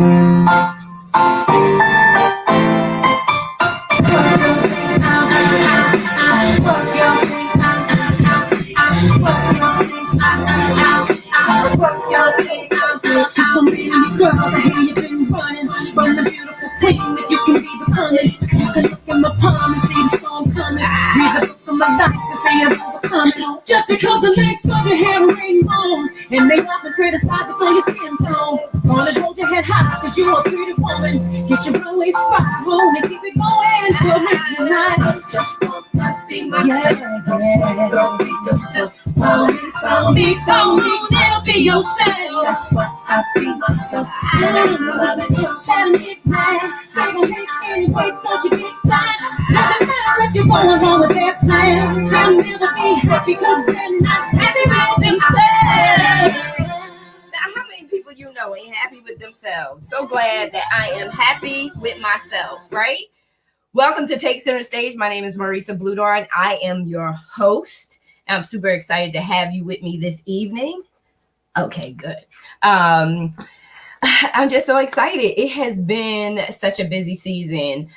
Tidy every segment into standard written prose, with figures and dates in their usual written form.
So many girls, I hear you've been running from the beautiful thing that you can be becoming. You can look in my palm and see the storm coming. Read the book of my life and say I'm overcoming. Just because the length of your hair ain't long, and they often criticize you for your skin tone. Wanna hold your head high, cause you're a pretty woman. Get your runway spot on and keep it going. Go make your life. I just want to be myself. Don't be yourself. Don't be and be yourself. That's what I be myself. I love it. Let me get mad. They gon' hate anyway, don't you get mad? Doesn't matter if you're going wrong with their plan. They'll never be happy cause they're not happy with themselves. Now, how many people you know ain't happy with themselves? So glad that I am happy with myself, right? Welcome to Take Center Stage. My name is Marissa Bloedoorn. I am your host. I'm super excited to have you with me this evening. Okay, good. I'm just so excited. It has been such a busy season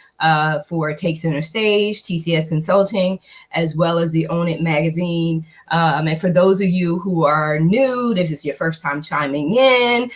for Take Center Stage, TCS Consulting, as well as the Own It magazine. And for those of you who are new, this is your first time chiming in.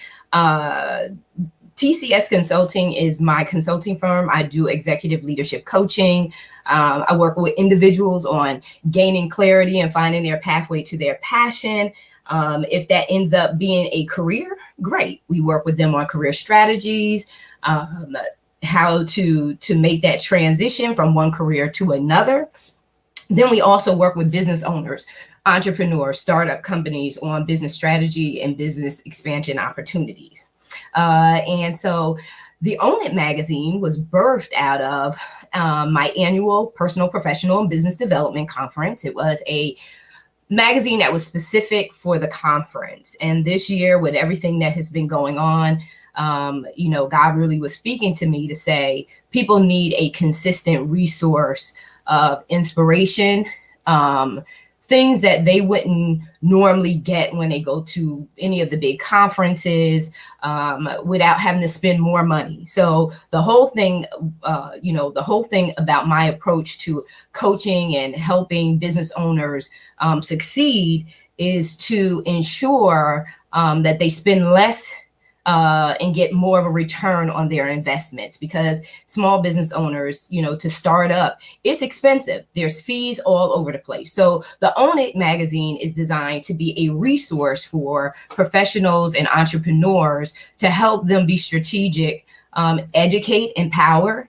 TCS Consulting is my consulting firm. I do executive leadership coaching. I work with individuals on gaining clarity and finding their pathway to their passion. If that ends up being a career, great. We work with them on career strategies, how to make that transition from one career to another. Then we also work with business owners, entrepreneurs, startup companies on business strategy and business expansion opportunities. And so the Own It magazine was birthed out of my annual personal, professional, and business development conference. It was a magazine that was specific for the conference. And this year, with everything that has been going on, God really was speaking to me to say people need a consistent resource of inspiration, things that they wouldn't normally get when they go to any of the big conferences without having to spend more money. So the whole thing, the whole thing about my approach to coaching and helping business owners succeed is to ensure that they spend less and get more of a return on their investments, because small business owners, to start up, it's expensive. There's fees all over the place. So the Own It magazine is designed to be a resource for professionals and entrepreneurs to help them be strategic, educate, empower,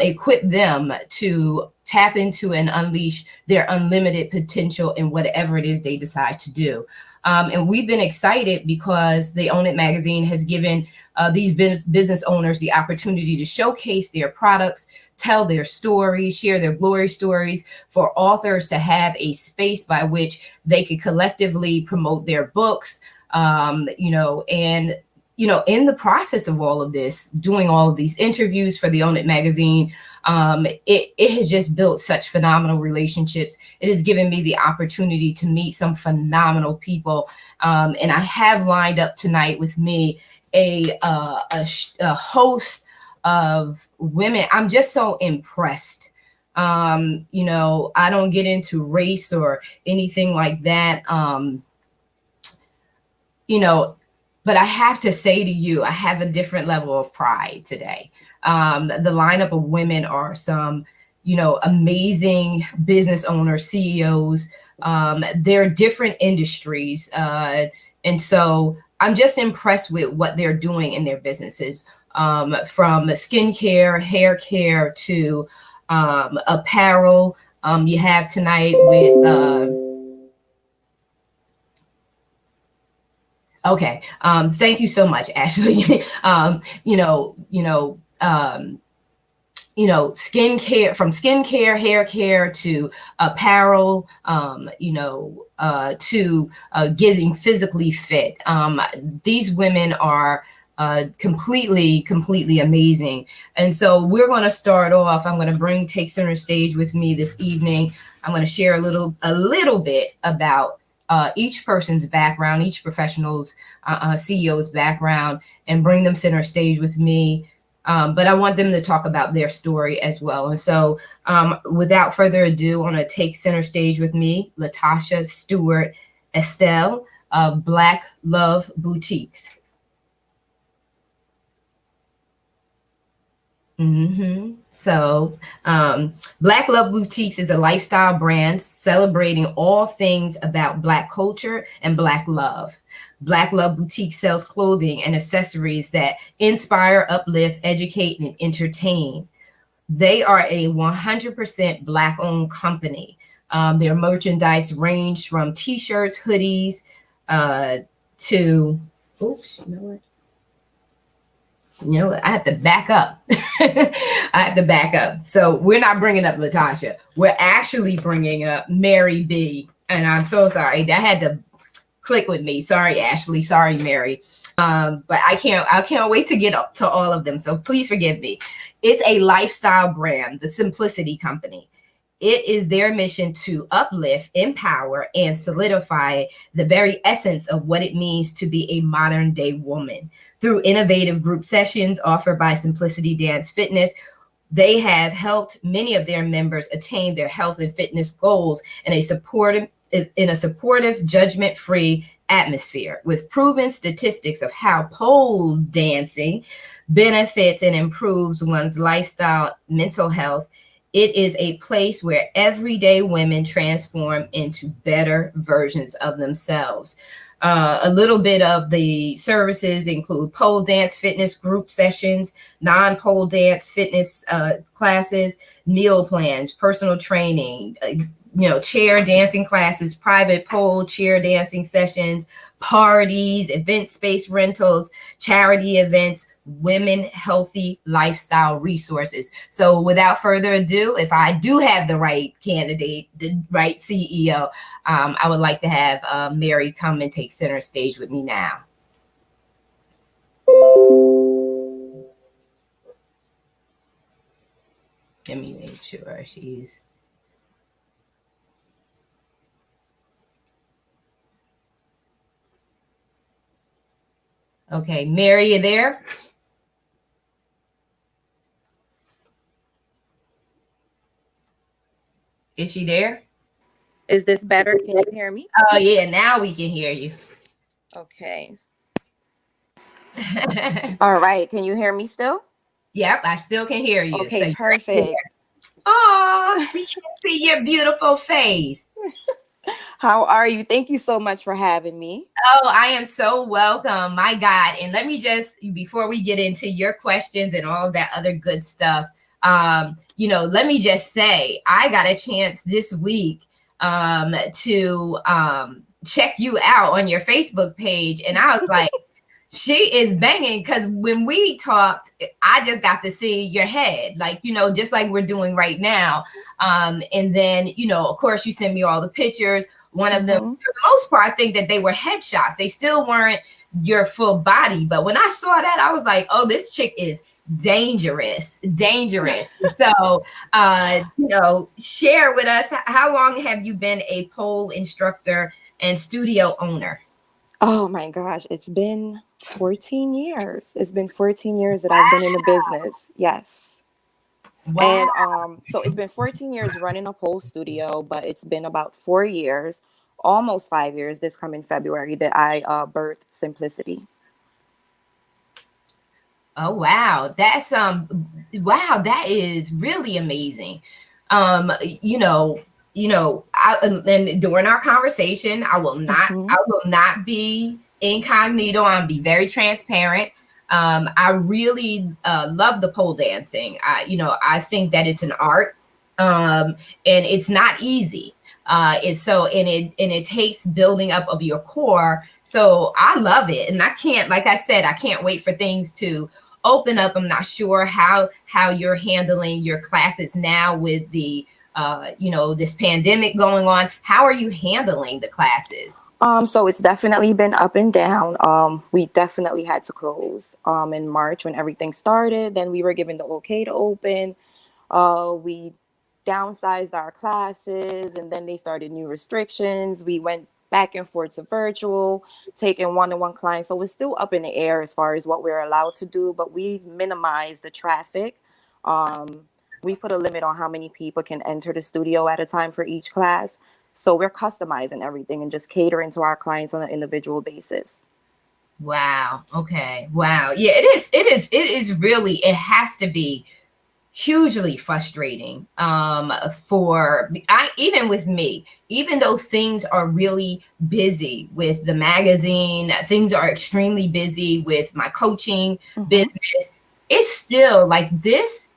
equip them to tap into and unleash their unlimited potential in whatever it is they decide to do. And we've been excited because the Own It magazine has given these business owners the opportunity to showcase their products, tell their stories, share their glory stories, for authors to have a space by which they could collectively promote their books, in the process of all of this, doing all of these interviews for the Own It magazine, it has just built such phenomenal relationships. It has given me the opportunity to meet some phenomenal people. And I have lined up tonight with me a host of women. I'm just so impressed. I don't get into race or anything like that. But I have to say to you, I have a different level of pride today. The lineup of women are some, amazing business owners, CEOs. They're different industries. And so I'm just impressed with what they're doing in their businesses, from skincare, hair care to apparel. You have tonight with... Okay. Thank you so much, Ashley. Skincare, from skincare, hair care to apparel, to getting physically fit. These women are completely amazing. And so we're going to start off. I'm going to bring Take Center Stage with me this evening. I'm going to share a little bit about each person's background, each professional's CEO's background, and bring them center stage with me. But I want them to talk about their story as well. And so without further ado, I want to take center stage with me, Latasha Stewart Estelle of Black Love Boutiques. So, Black Love Boutiques is a lifestyle brand celebrating all things about Black culture and Black love. Black Love Boutique sells clothing and accessories that inspire, uplift, educate, and entertain. They are a 100% Black-owned company. Their merchandise range from T-shirts, hoodies, to, oops, you know what? I have to back up. I have to back up. So we're not bringing up Latasha. We're actually bringing up Mary B. And I'm so sorry. That had to click with me. Sorry, Ashley. Sorry, Mary. But I can't wait to get up to all of them. So please forgive me. It's a lifestyle brand, the Simplicity Company. It is their mission to uplift, empower, and solidify the very essence of what it means to be a modern day woman. Through innovative group sessions offered by Simplicity Dance Fitness, they have helped many of their members attain their health and fitness goals in a supportive, judgment-free atmosphere, with proven statistics of how pole dancing benefits and improves one's lifestyle, mental health. It is a place where everyday women transform into better versions of themselves. A little bit of the services include pole dance fitness group sessions, non-pole dance fitness classes, meal plans, personal training, chair dancing classes, private pole chair dancing sessions, parties, event space rentals, charity events, women healthy lifestyle resources. So without further ado, if I do have the right candidate, the right CEO, I would like to have Mary come and take center stage with me now. Let me make sure she's... Okay, Mary, you there? Is she there? Is this better? Can you hear me? Oh, yeah, now we can hear you. Okay. All right. Can you hear me still? Yep, I still can hear you. Okay, so perfect. Oh, we can see your beautiful face. How are you? Thank you so much for having me. Oh, I am so welcome. My God. And let me just, before we get into your questions and all of that other good stuff, let me just say, I got a chance this week to check you out on your Facebook page. And I was like, she is banging, because when we talked, I just got to see your head, just like we're doing right now. And then, of course, you sent me all the pictures. One of them, for the most part, I think that they were headshots. They still weren't your full body. But when I saw that, I was like, oh, this chick is dangerous. So, share with us, how long have you been a pole instructor and studio owner? Oh my gosh, it's been 14 years. It's been 14 years that I've been in the business. Yes. Wow. And so it's been 14 years running a pole studio, but it's been about 4 years, almost 5 years this coming February, that I birthed Simplicity. Oh, wow. That's wow, that is really amazing. And during our conversation, I will not be incognito. I'll be very transparent. I really love the pole dancing. I think that it's an art, and it's not easy. It takes building up of your core. So I love it. And I can't wait for things to open up. I'm not sure how you're handling your classes now with the, this pandemic going on. How are you handling the classes? So it's definitely been up and down. We definitely had to close in March when everything started. Then we were given the okay to open. We downsized our classes, and then they started new restrictions. We went back and forth to virtual, taking one-on-one clients. So it's still up in the air as far as what we're allowed to do, but we've minimized the traffic. Um, we've put a limit on how many people can enter the studio at a time for each class. So we're customizing everything and just catering to our clients on an individual basis. Wow. Okay. Wow. Yeah, it is. It is. It is really, it has to be hugely frustrating for even with me, even though things are really busy with the magazine, things are extremely busy with my coaching business. It's still like this,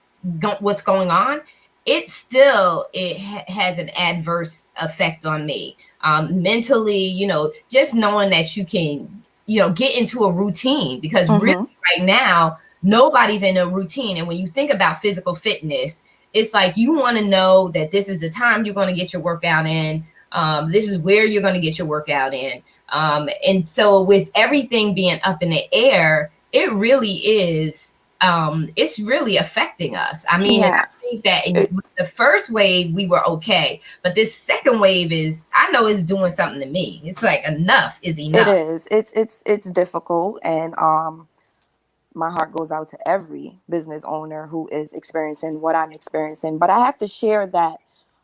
what's going on, has an adverse effect on me mentally, just knowing that you can, get into a routine, because really right now nobody's in a routine. And when you think about physical fitness, it's like you want to know that this is the time you're going to get your workout in. This is where you're going to get your workout in. And so with everything being up in the air, it really is, it's really affecting us. I mean, I think that in the first wave, we were okay. But this second wave I know it's doing something to me. It's like enough is enough. It is. It's difficult. And my heart goes out to every business owner who is experiencing what I'm experiencing. But I have to share that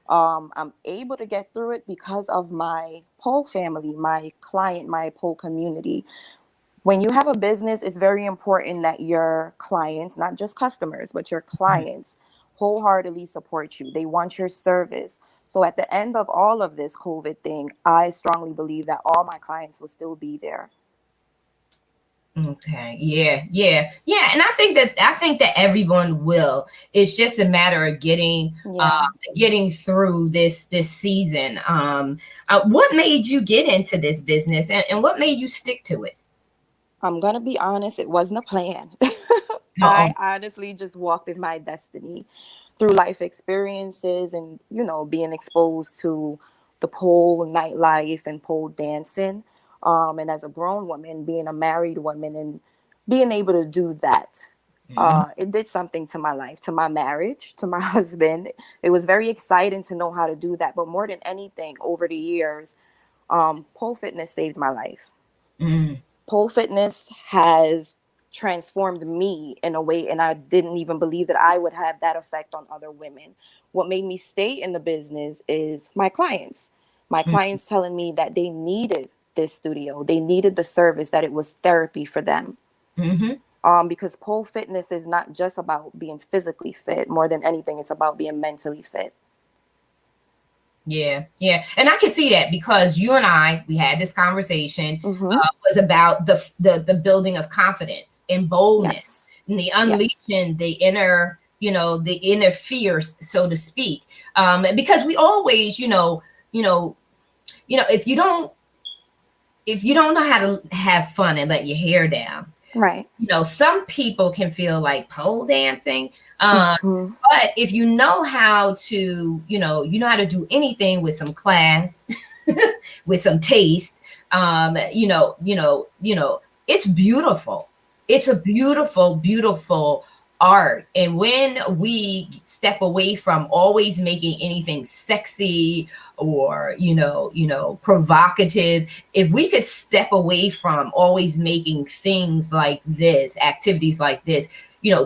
I'm able to get through it because of my pole family, my client, my pole community. When you have a business, it's very important that your clients, not just customers, but your clients wholeheartedly support you. They want your service. So at the end of all of this COVID thing, I strongly believe that all my clients will still be there. Okay. Yeah. And I think that everyone will. It's just a matter of getting through this season. What made you get into this business, and what made you stick to it? I'm gonna be honest, it wasn't a plan. Uh-oh. I honestly just walked in my destiny through life experiences and, being exposed to the pole nightlife and pole dancing. And as a grown woman, being a married woman and being able to do that, it did something to my life, to my marriage, to my husband. It was very exciting to know how to do that. But more than anything, over the years, pole fitness saved my life. Mm. Pole fitness has transformed me in a way, and I didn't even believe that I would have that effect on other women. What made me stay in the business is my clients. My clients telling me that they needed this studio, they needed the service, that it was therapy for them. Because pole fitness is not just about being physically fit. More than anything, it's about being mentally fit. Yeah. And I can see that, because you and we had this conversation, was about the building of confidence and boldness, and the unleashing the inner, the inner fears, so to speak. Because we always, if you don't know how to have fun and let your hair down, right? Some people can feel like pole dancing. But if you know how to, how to do anything with some class, with some taste, it's beautiful. It's a beautiful, beautiful art. And when we step away from always making anything sexy or, provocative, if we could step away from always making things like this, activities like this,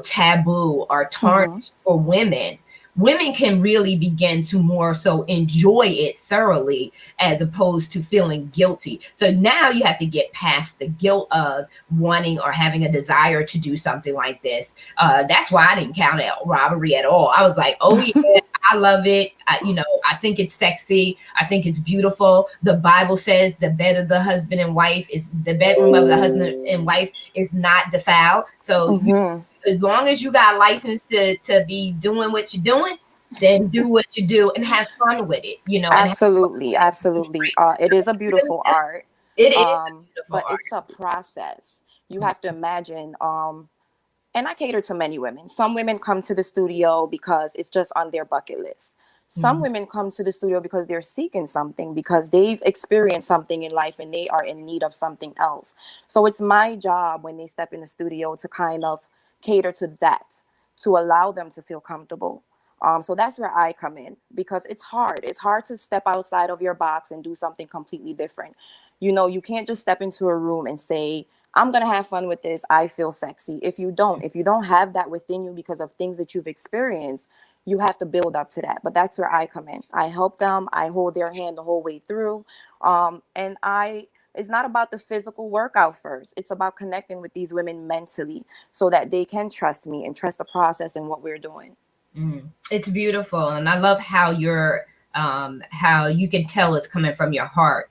taboo or tarnished for women, women can really begin to more so enjoy it thoroughly, as opposed to feeling guilty. So now you have to get past the guilt of wanting or having a desire to do something like this. That's why I didn't count it robbery at all. I was like, oh yeah, I love it. I think it's sexy. I think it's beautiful. The Bible says the bed of the husband and wife is the bedroom of the husband and wife is not defiled. So as long as you got license to be doing what you're doing, then do what you do and have fun with it, Absolutely. It is a beautiful art. It is a beautiful but art. it's a process. You have to imagine, and I cater to many women. Some women come to the studio because it's just on their bucket list. Some women come to the studio because they're seeking something, because they've experienced something in life and they are in need of something else. So it's my job when they step in the studio to kind of cater to that, to allow them to feel comfortable. So that's where I come in, because it's hard. It's hard to step outside of your box and do something completely different. You can't just step into a room and say, I'm going to have fun with this. I feel sexy. If you don't have that within you because of things that you've experienced, you have to build up to that. But that's where I come in. I help them. I hold their hand the whole way through. It's not about the physical workout first. It's about connecting with these women mentally so that they can trust me and trust the process and what we're doing. It's beautiful. And I love how how you can tell it's coming from your heart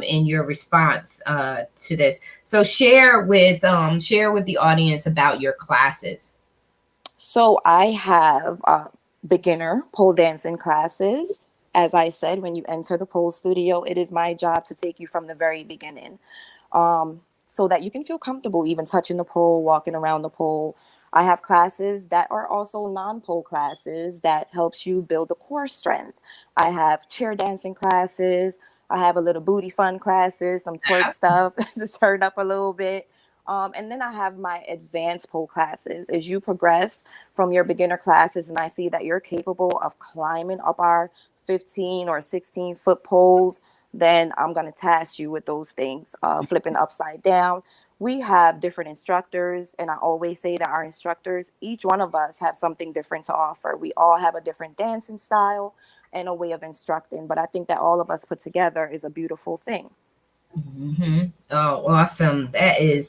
in your response to this. So share with the audience about your classes. So I have beginner pole dancing classes. As I said, when you enter the pole studio, it is my job to take you from the very beginning, so that you can feel comfortable even touching the pole, walking around the pole. I have classes that are also non-pole classes that helps you build the core strength. I have chair dancing classes. I have a little booty fun classes, some twerk stuff to turn up a little bit. And then I have my advanced pole classes. As you progress from your beginner classes and I see that you're capable of climbing up our 15 or 16-foot poles, then I'm going to task you with those things, flipping upside down. We have different instructors, and I always say that our instructors, each one of us have something different to offer. We all have a different dancing style and a way of instructing, but I think that all of us put together is a beautiful thing. Mm-hmm. Oh, awesome. I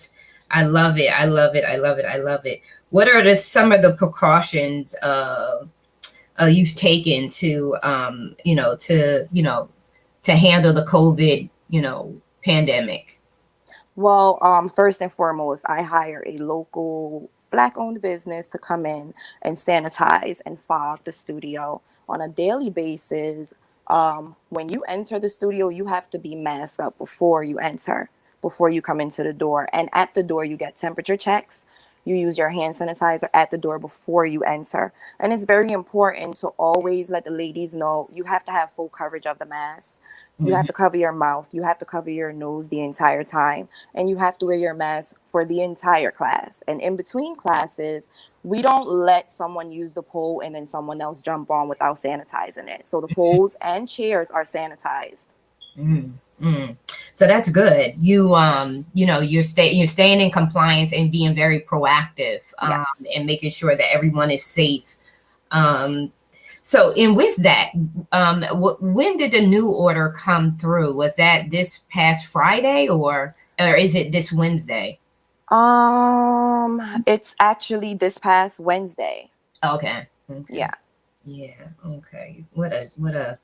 love it. I love it. I love it. I love it. What are some of the precautions you've taken to handle the COVID, pandemic? Well, first and foremost, I hire a local Black-owned business to come in and sanitize and fog the studio on a daily basis. When you enter the studio, you have to be masked up before you enter, before you come into the door. And at the door, you get temperature checks. You use your hand sanitizer at the door before you enter. And it's very important to always let the ladies know you have to have full coverage of the mask. You have to cover your mouth. You have to cover your nose the entire time. And you have to wear your mask for the entire class. And in between classes, we don't let someone use the pole and then someone else jump on without sanitizing it. So the poles and chairs are sanitized. So that's good. You're staying in compliance and being very proactive, Yes. and making sure that everyone is safe. So, and with that, when did the new order come through? Was that this past Friday or is it this Wednesday? It's actually this past Wednesday. Okay. Yeah. Yeah. Okay. What a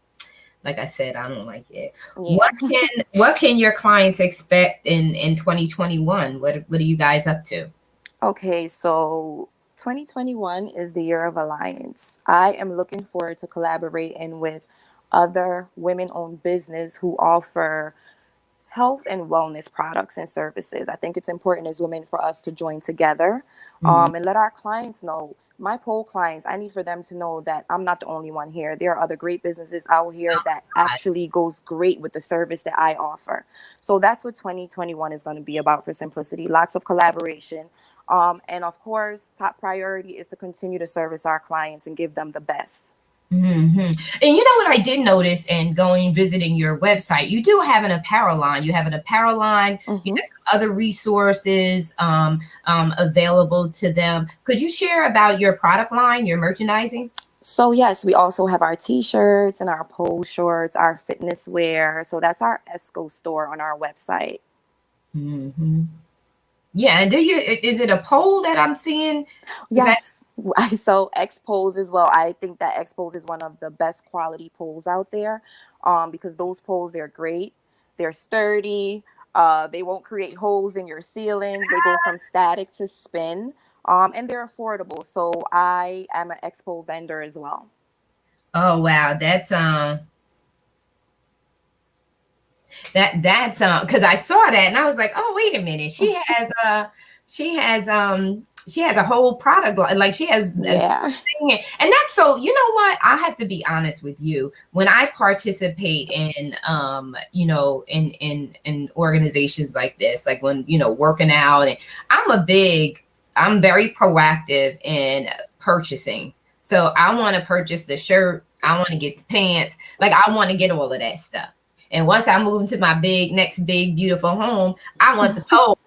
like I said, I don't like it. Yeah. What can your clients expect in 2021? What are you guys up to? Okay, so 2021 is the year of alliance. I am looking forward to collaborating with other women-owned business who offer health and wellness products and services. I think it's important as women for us to join together, and let our clients know, my pole clients, I need for them to know that I'm not the only one here. There are other great businesses out here that actually goes great with the service that I offer. So that's what 2021 is going to be about for Simplicity. Lots of collaboration. And of course, top priority is to continue to service our clients and give them the best. And you know what I did notice in visiting your website, you do have an apparel line. You have an apparel line. You have some other resources available to them. Could you share about your product line, your merchandising? So yes, we also have our t-shirts and our pole shorts, our fitness wear. So that's our ESCO store on our website. Yeah, and is it a pole that I'm seeing? Yes, I sell X poles as well. I think that X poles is one of the best quality poles out there, because those poles, they're great, they're sturdy, they won't create holes in your ceilings, they go from static to spin, and they're affordable. So I am an X pole vendor as well. Oh wow, that's because I saw that and I was like, oh wait a minute, she has a whole product line, like she has Yeah. and that's, so you know what, I have to be honest with you, when I participate in in organizations like this, like when working out, and I'm very proactive in purchasing So I want to purchase the shirt. I want to get the pants. Like I want to get all of that stuff. And once I move into my next big, beautiful home, I want the pole.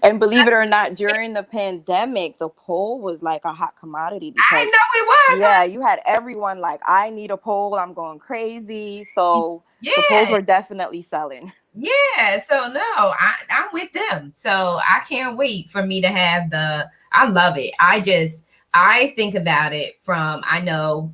And believe it or not, during the pandemic, the pole was like a hot commodity I because, know it was. yeah, you had everyone like, I need a pole. I'm going crazy. So the poles Yeah. were definitely selling. Yeah. So no, I'm with them. So I can't wait for me to have I love it. I think about it from, I know,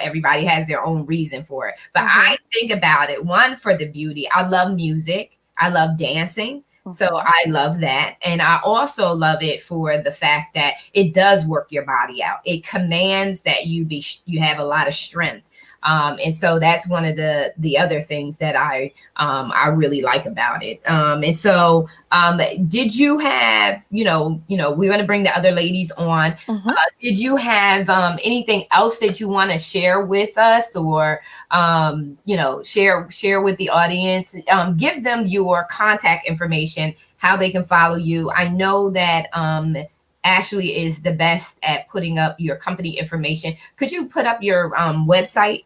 everybody has their own reason for it, but I think about it, one, for the beauty. I love music. I love dancing. So I love that. And I also love it for the fact that it does work your body out. It commands that you have a lot of strength. And so that's one of the other things that I really like about it. And so did you have, we're going to bring the other ladies on. Did you have anything else that you want to share with us, or share with the audience? Give them your contact information, how they can follow you. I know that Ashley is the best at putting up your company information. Could you put up your website?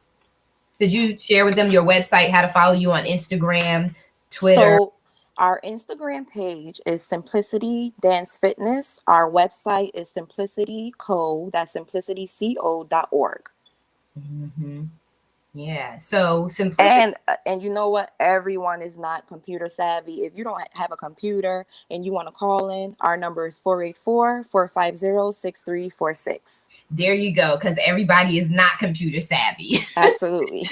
Could you share with them your website, how to follow you on Instagram, Twitter? So our Instagram page is Simplicity Dance Fitness. Our website is that's simplicityco.org. Mm-hmm. Yeah. So simplicity. And you know what? Everyone is not computer savvy. If you don't have a computer and you want to call in, our number is 484-450-6346. There you go. Because everybody is not computer savvy. Absolutely.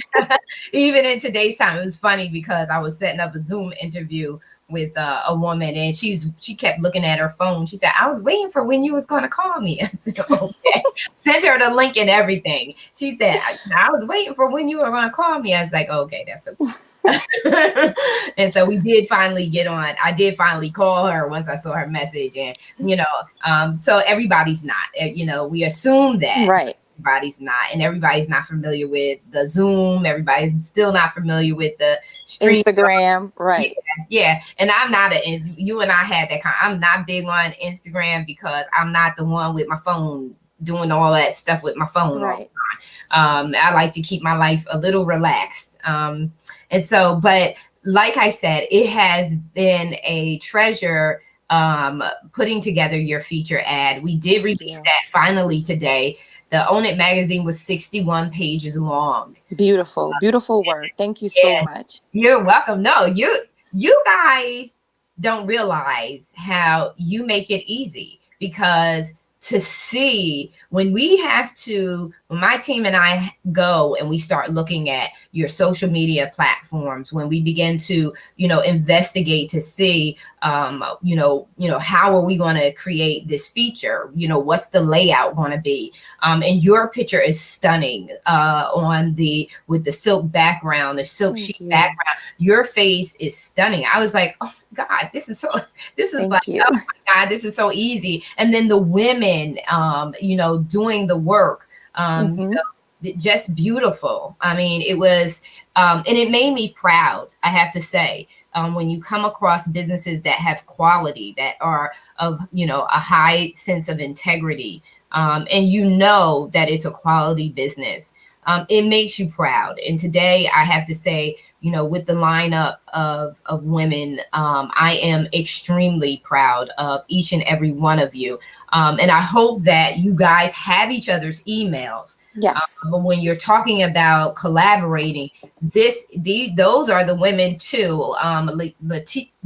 Even in today's time, it was funny because I was setting up a Zoom interview with a woman, and she kept looking at her phone. She said, "I was waiting for when you was going to call me." I said, "Okay." Sent her the link and everything. She said, "I was waiting for when you were going to call me." I was like, "Okay, that's okay." And so we did finally get on. I did finally call her once I saw her message, and so everybody's not. We assume that. Right. Everybody's not familiar with the Zoom. Everybody's still not familiar with the stream. Instagram, right? Yeah. And you and I had that I'm not big on Instagram because I'm not the one with my phone doing all that stuff with my phone. Right. I like to keep my life a little relaxed. And so, but like I said, it has been a treasure putting together your feature ad. We did release that finally today. The Own It magazine was 61 pages long. Beautiful, beautiful work. Thank you so much. You're welcome. No, you guys don't realize how you make it easy, because to see when my team and I go and we start looking at your social media platforms, when we begin to, investigate to see, how are we going to create this feature? What's the layout going to be? And your picture is stunning with the silk background, the silk sheet background. Your face is stunning. I was like, oh my God, this is oh my God, this is so easy. And then the women, doing the work, just beautiful. I mean, it was, and it made me proud, I have to say, when you come across businesses that have quality, that are of, a high sense of integrity, and that it's a quality business. It makes you proud. And today I have to say, with the lineup of women, I am extremely proud of each and every one of you. And I hope that you guys have each other's emails. Yes. But when you're talking about collaborating, those are the women too.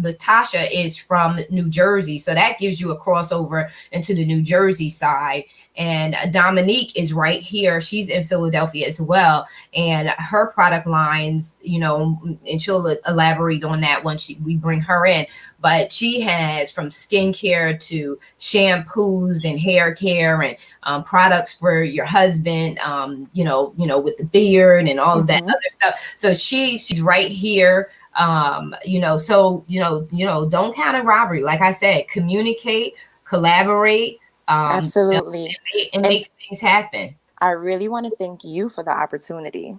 Latasha is from New Jersey, so that gives you a crossover into the New Jersey side. And Dominique is right here. She's in Philadelphia as well. And her product lines, and she'll elaborate on that once we bring her in. But she has from skincare to shampoos and hair care and products for your husband, with the beard and all of that other stuff. So she's right here. So don't count a robbery. Like I said, communicate, collaborate. Absolutely. And make things happen. I really want to thank you for the opportunity.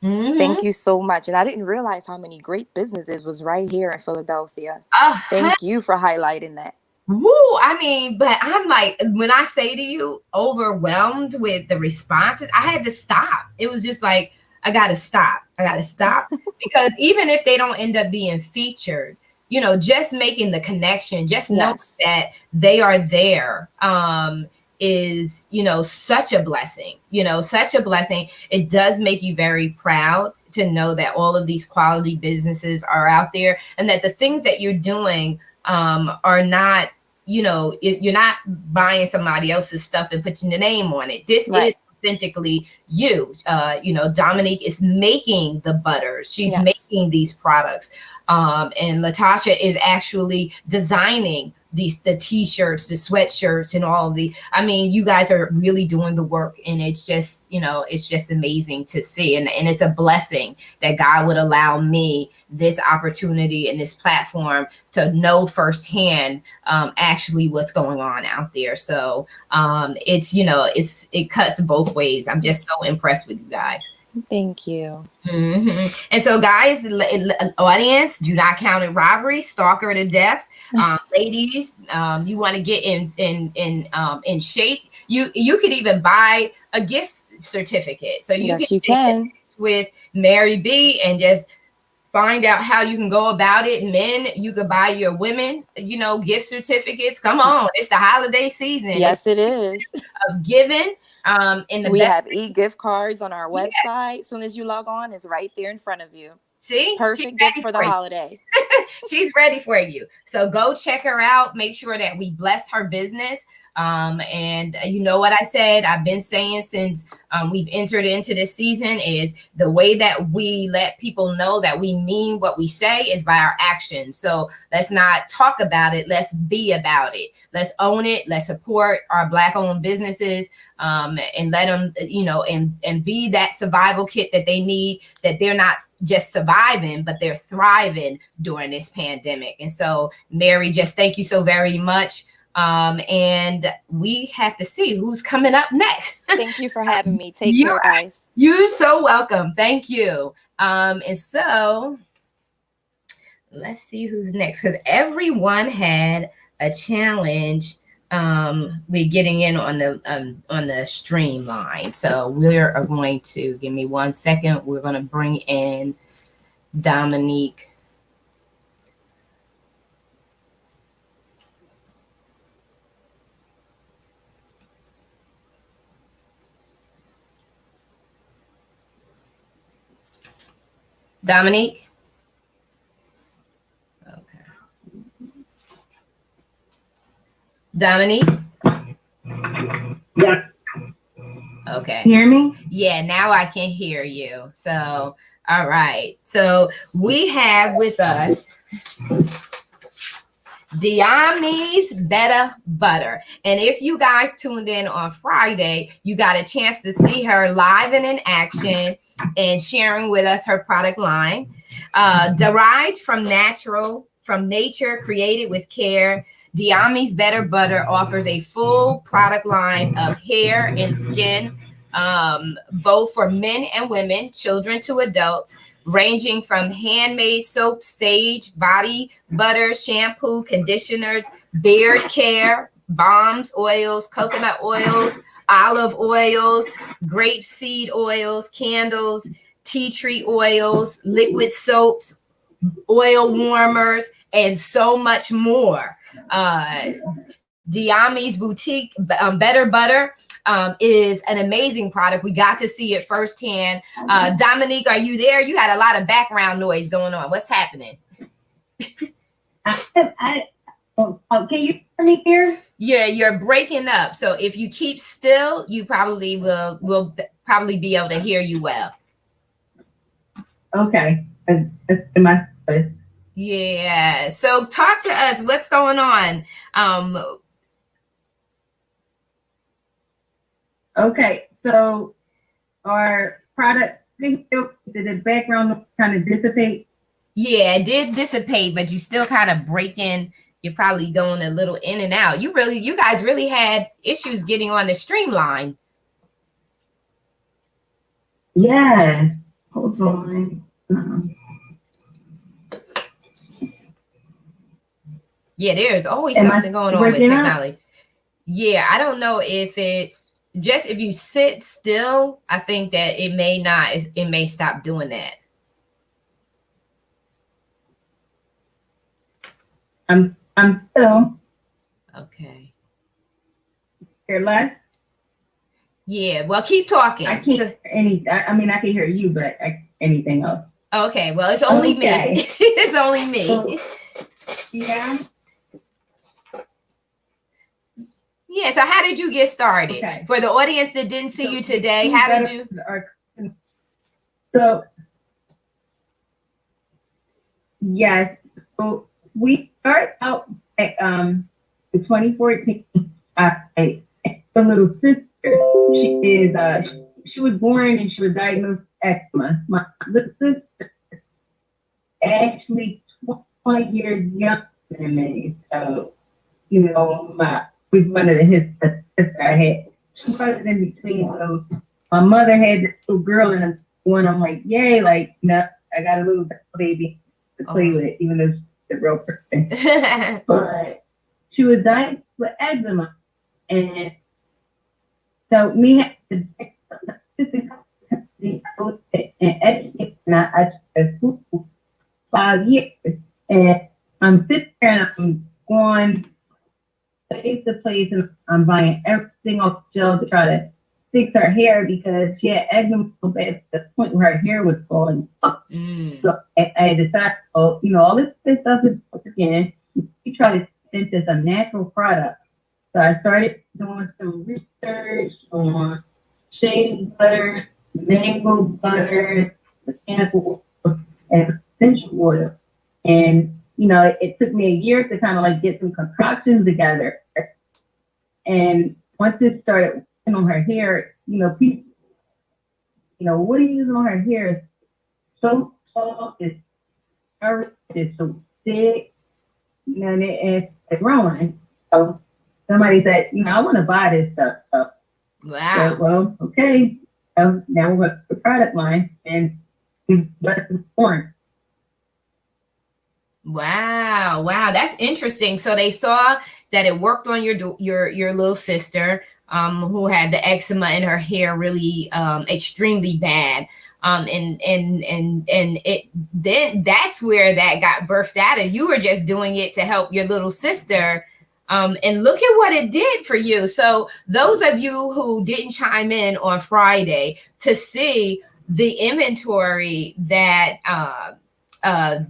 Mm-hmm. Thank you so much. And I didn't realize how many great businesses was right here in Philadelphia. Thank you for highlighting that. Woo, I mean, but I'm like, when I say to you, overwhelmed with the responses, I had to stop. It was just like, I gotta stop. I gotta stop. Because even if they don't end up being featured, just making the connection, just knowing Yes. that they are there, is, such a blessing, such a blessing. It does make you very proud to know that all of these quality businesses are out there, and that the things that you're doing are not, you're not buying somebody else's stuff and putting your name on it. This Right. is authentically you. Dominique is making the butters. She's Yes. making these products. And Latasha is actually designing the t-shirts, the sweatshirts, and all of you guys are really doing the work, and it's just, it's just amazing to see. And it's a blessing that God would allow me this opportunity and this platform to know firsthand actually what's going on out there. So it cuts both ways. I'm just so impressed with you guys. Thank you. Mm-hmm. And so, guys, audience, do not count it robbery, stalker to death. Ladies, you want to get in shape. You could even buy a gift certificate, so you can with Mary B and just find out how you can go about it. Men, you could buy your women, gift certificates. Come on, it's the holiday season. Yes, it is. Of giving. We have e-gift cards on our website. As soon as you log on, it's right there in front of you. See, perfect gift for the holiday. She's ready for you. So go check her out. Make sure that we bless her business. And you know what I said, I've been saying since we've entered into this season, is the way that we let people know that we mean what we say is by our actions. So let's not talk about it. Let's be about it. Let's own it. Let's support our Black owned businesses, and let them, and be that survival kit that they need, that they're not just surviving, but they're thriving during this pandemic. And so, Mary, just thank you so very much. And we have to see who's coming up next. Thank you for having me. Take care, guys. You're so welcome. Thank you. And so let's see who's next, because everyone had a challenge with getting in on the streamline. So we are going to, give me 1 second. We're going to bring in Dominique. Dominique? Okay. Dominique? Yeah. Okay. Hear me? Yeah, now I can hear you. So, all right. So we have with us Diami's Better Butter. And if you guys tuned in on Friday, you got a chance to see her live and in action and sharing with us her product line. Derived from nature, created with care, Diami's Better Butter offers a full product line of hair and skin, both for men and women, children to adults, ranging from handmade soap, sage, body butter, shampoo, conditioners, beard care, balms, oils, coconut oils, olive oils, grape seed oils, candles, tea tree oils, liquid soaps, oil warmers, and so much more. Diami's Boutique Better Butter is an amazing product. We got to see it firsthand. Dominique, are you there? You got a lot of background noise going on. What's happening? Can you hear me here? Yeah, you're breaking up. So if you keep still, you probably will probably be able to hear you well. Okay. It's in my place. Yeah. So talk to us. What's going on? Okay. So our product, did the background kind of dissipate? Yeah, it did dissipate, but you still kind of breaking. You're probably going a little in and out. You guys really had issues getting on the streamline. Yeah. Hold on. Yeah, there's always Am I something going on with breaking up? technology. Yeah, I don't know if it's just if you sit still, I think that it may not, it may stop doing that. I'm still Okay. here less. Yeah, well, keep I talking. can't hear I mean, I can hear you, but anything else. Okay, well, it's only Okay. me. It's only me. So, yeah. Yeah, so how did you get started? Okay. For the audience that didn't see you today, how did you? So, yes. So we started out at in 2014. I a little sister. She was born and she was diagnosed with eczema. My little sister actually 20 years younger than me. So, you know, was one of his sister I had. She was in between. So my mother had this little girl and one. I'm like, yay, like, no, I got a little baby to play with, even though she's a real person. But she was diagnosed with eczema. And so me and educate for 5 years. And I'm sitting there and I'm going place to place and I'm buying everything off Jill to try to fix her hair because she had eczema so bad to the point where her hair was falling off. So I decided, oh, you know, all this stuff is again, we try to think it's a natural product. So I started doing some research on shea butter, mango butter, mechanical oil, and essential oil. And, you know, it took me a year to kind of like get some concoctions together. And once it started working on her hair, you know, people, you know, what are you using on her hair? It's so soft, it's so thick, you know, and it's growing. So somebody said, you know, I want to buy this stuff. Wow. So, well, okay. Now we're going to the product line and we let it born. Wow, that's interesting. So they saw that it worked on your little sister, who had the eczema in her hair really extremely bad. And it then that's where that got birthed out, and you were just doing it to help your little sister. And look at what it did for you. So those of you who didn't chime in on Friday to see the inventory that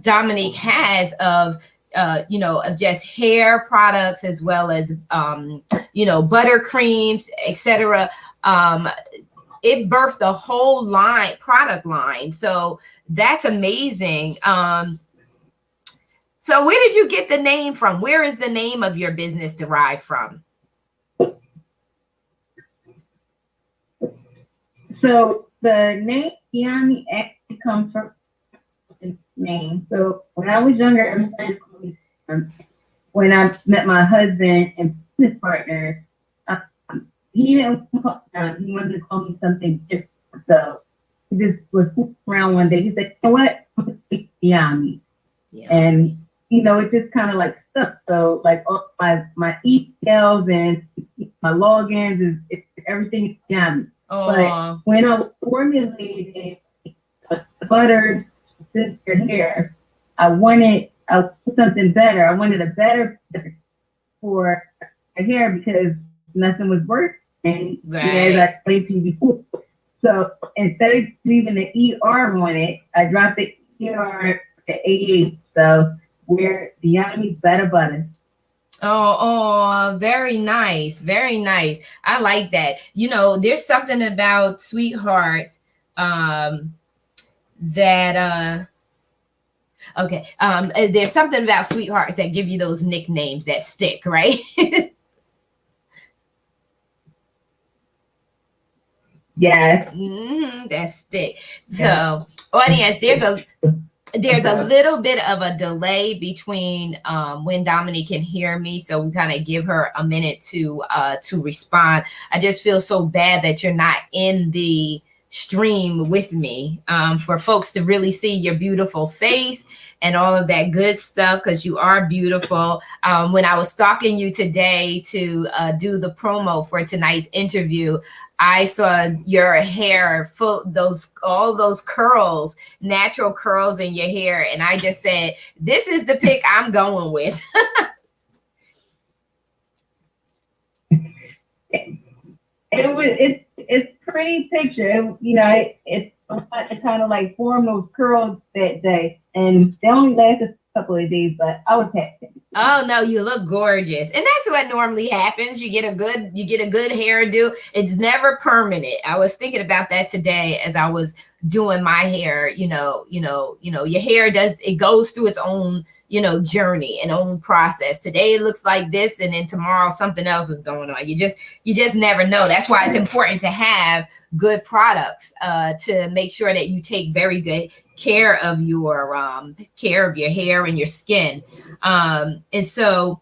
Dominique has of you know, of just hair products as well as you know, buttercreams, etc. It birthed a whole product line. So that's amazing. So where did you get the name from? Where is the name of your business derived from? So the name Yami actually comes from his name. So when I was younger, everybody called me when I met my husband and business partner, he didn't he wanted to call me something different. So he just was around one day. He said, you know what? I'm going to Yami. Yeah. And you know, it just kind of like stuck. So like all my emails and my logins is everything is Yami. But when I formulated the butter sister hair, I wanted something better. I wanted a better for her hair because nothing was working. Right. As I explained to you before. So instead of leaving the ER on it, I dropped the ER to 88. So we're Yami Better Butter. Oh, very nice. Very nice. I like that. You know, there's something about Sweethearts that okay. There's something about Sweethearts that give you those nicknames that stick, right? Yes. That stick. So, audience, there's a little bit of a delay between when Dominique can hear me, so we kind of give her a minute to respond. I just feel so bad that you're not in the stream with me, for folks to really see your beautiful face and all of that good stuff, because you are beautiful. When I was stalking you today to do the promo for tonight's interview, I saw your hair full, all those curls, natural curls in your hair, and I just said, this is the pick I'm going with. It's pretty picture. It's kind of like formed those curls that day, and they only lasted a couple of days, but I was happy. Oh no, you look gorgeous. And that's what normally happens. You get a good hairdo. It's never permanent. I was thinking about that today as I was doing my hair. Your hair goes through its own, journey and own process. Today it looks like this, and then tomorrow something else is going on. You just never know. That's why it's important to have good products to make sure that you take very good care of your hair and your skin. And so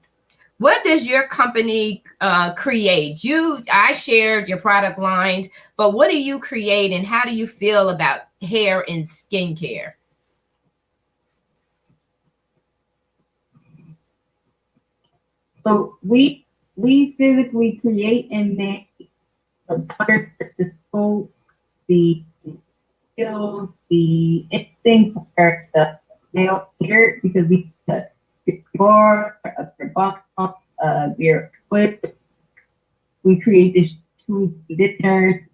what does your company create? I shared your product lines, but what do you create, and how do you feel about hair and skincare? So we physically create and make the butter, the soap, the skills, the instinct for the nail here, because we before a box we're quick. We create this two conditioners,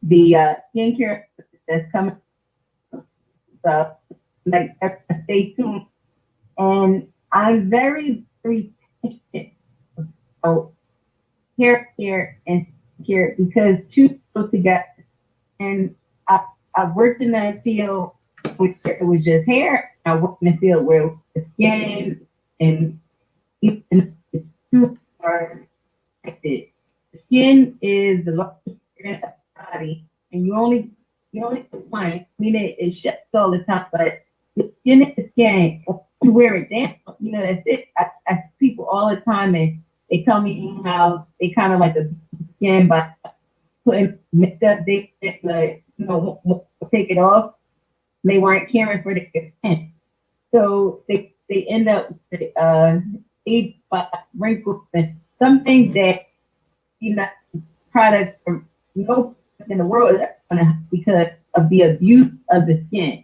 the skincare that's coming. So stay tuned. And I'm very, very patient about hair care and care, because two go together. And I worked in that field where it was just hair. I worked in the field where the skin and even the two are connected. The skin is the largest organ of the body, and you only get one. I mean, it shuts all the time, but the skin is the skin. You wear it down, that's it. I see people all the time, and they tell me how they kind of like the skin by putting makeup. They like, take it off. They weren't caring for the skin, so they end up with age by wrinkles and some things that products from no in the world because of the abuse of the skin.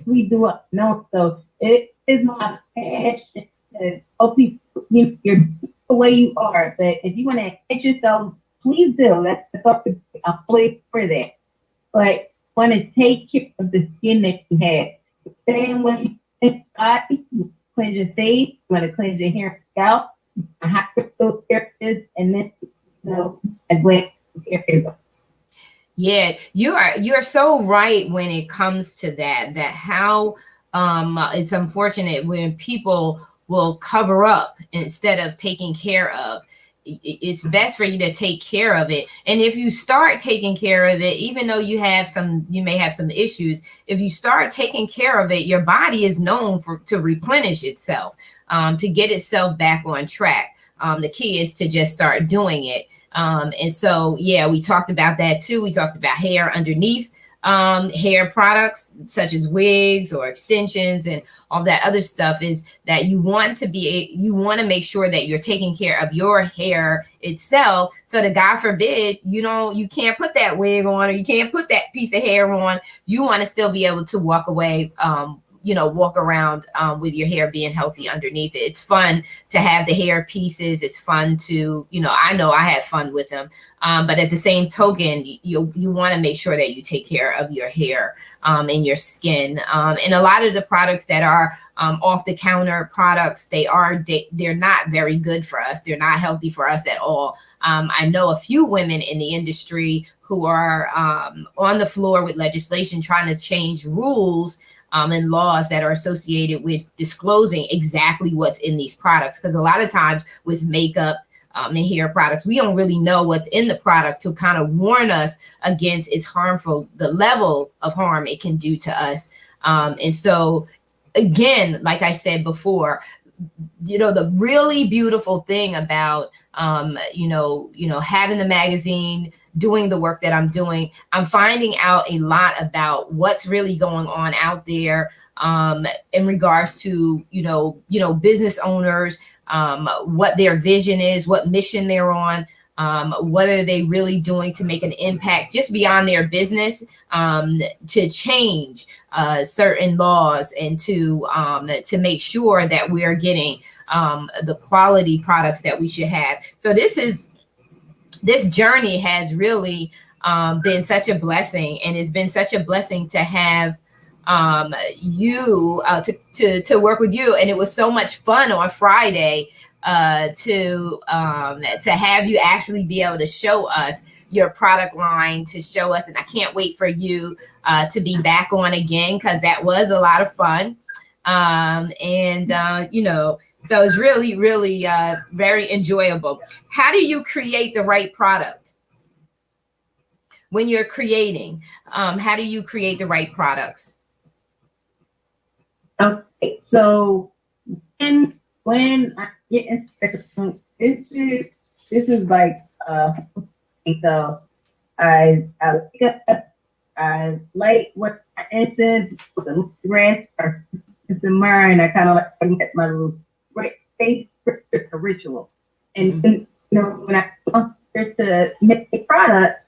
We do no, so it is my passion to help people. You're the way you are, but if you want to hit yourself, please do. That's up to a place for that. But want to take care of the skin that you have. Same way you cleanse your face, you want to cleanse your hair and scalp, I have to those areas, and then a glance areas. Yeah, you're so right when it comes to that how it's unfortunate when people will cover up instead of taking care of. It's best for you to take care of it. And if you start taking care of it, even though you may have some issues, if you start taking care of it, your body is known to replenish itself, to get itself back on track. The key is to just start doing it. And so, yeah, we talked about that too. We talked about hair underneath, hair products such as wigs or extensions and all that other stuff, is that you want to make sure that you're taking care of your hair itself, so that God forbid you can't put that wig on, or you can't put that piece of hair on. You want to still be able to walk away, walk around with your hair being healthy underneath it. It's fun to have the hair pieces. It's fun to, I know I have fun with them. But at the same token, you want to make sure that you take care of your hair and your skin. And a lot of the products that are off the counter products, they're not very good for us. They're not healthy for us at all. I know a few women in the industry who are on the floor with legislation trying to change rules and laws that are associated with disclosing exactly what's in these products. Because a lot of times with makeup and hair products, we don't really know what's in the product to kind of warn us against the level of harm it can do to us. And so, again, like I said before, the really beautiful thing about having the magazine, doing the work that I'm doing, I'm finding out a lot about what's really going on out there in regards to, business owners, what their vision is, what mission they're on. What are they really doing to make an impact just beyond their business, to change certain laws and to make sure that we're getting the quality products that we should have. So this journey has really been such a blessing, and it's been such a blessing to have you to work with you. And it was so much fun on Friday to have you actually be able to show us your product line, to show us, and I can't wait for you to be back on again, because that was a lot of fun. So it's really, really very enjoyable. How do you create the right product when you're creating? How do you create the right products? Okay, so when I get into this is like so I wake up, I light what incense with the grass or the myrrh, and I kind of like get my little face ritual. And then, when I come here to make a product,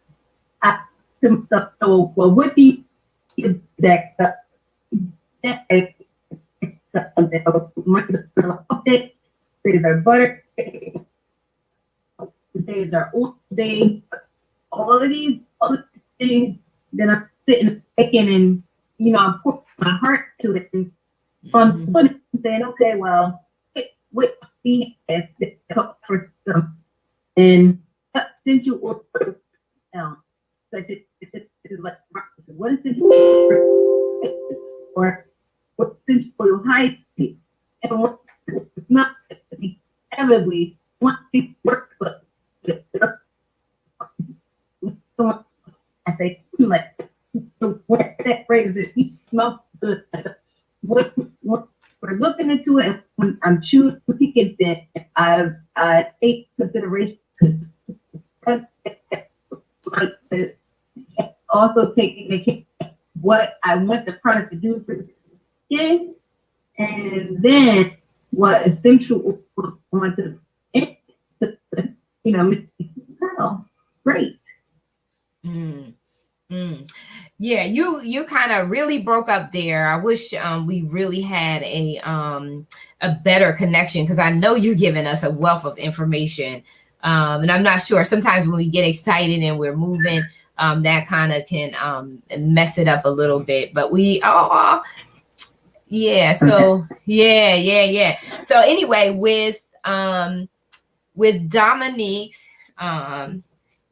I to myself, so well, what do you that days are butter, days are oat days, all of these things that I'm sitting thinking, and I'm putting my heart to it, and so I'm saying, okay, well, what see as this for some, and since you order down, such as like what is this or what since for your high speed, and what it's not inevitably want to work, but so I say like so what that phrase is, you smell good. What we're looking into it, and when I'm choosing to get that, I take consideration also taking into what I want the product to do for the skin, and then what essential I want to, great. Yeah, you kind of really broke up there. I wish we really had a better connection, because I know you're giving us a wealth of information, and I'm not sure. Sometimes when we get excited and we're moving, that kind of can mess it up a little bit. But yeah. So yeah. So anyway, with Dominique's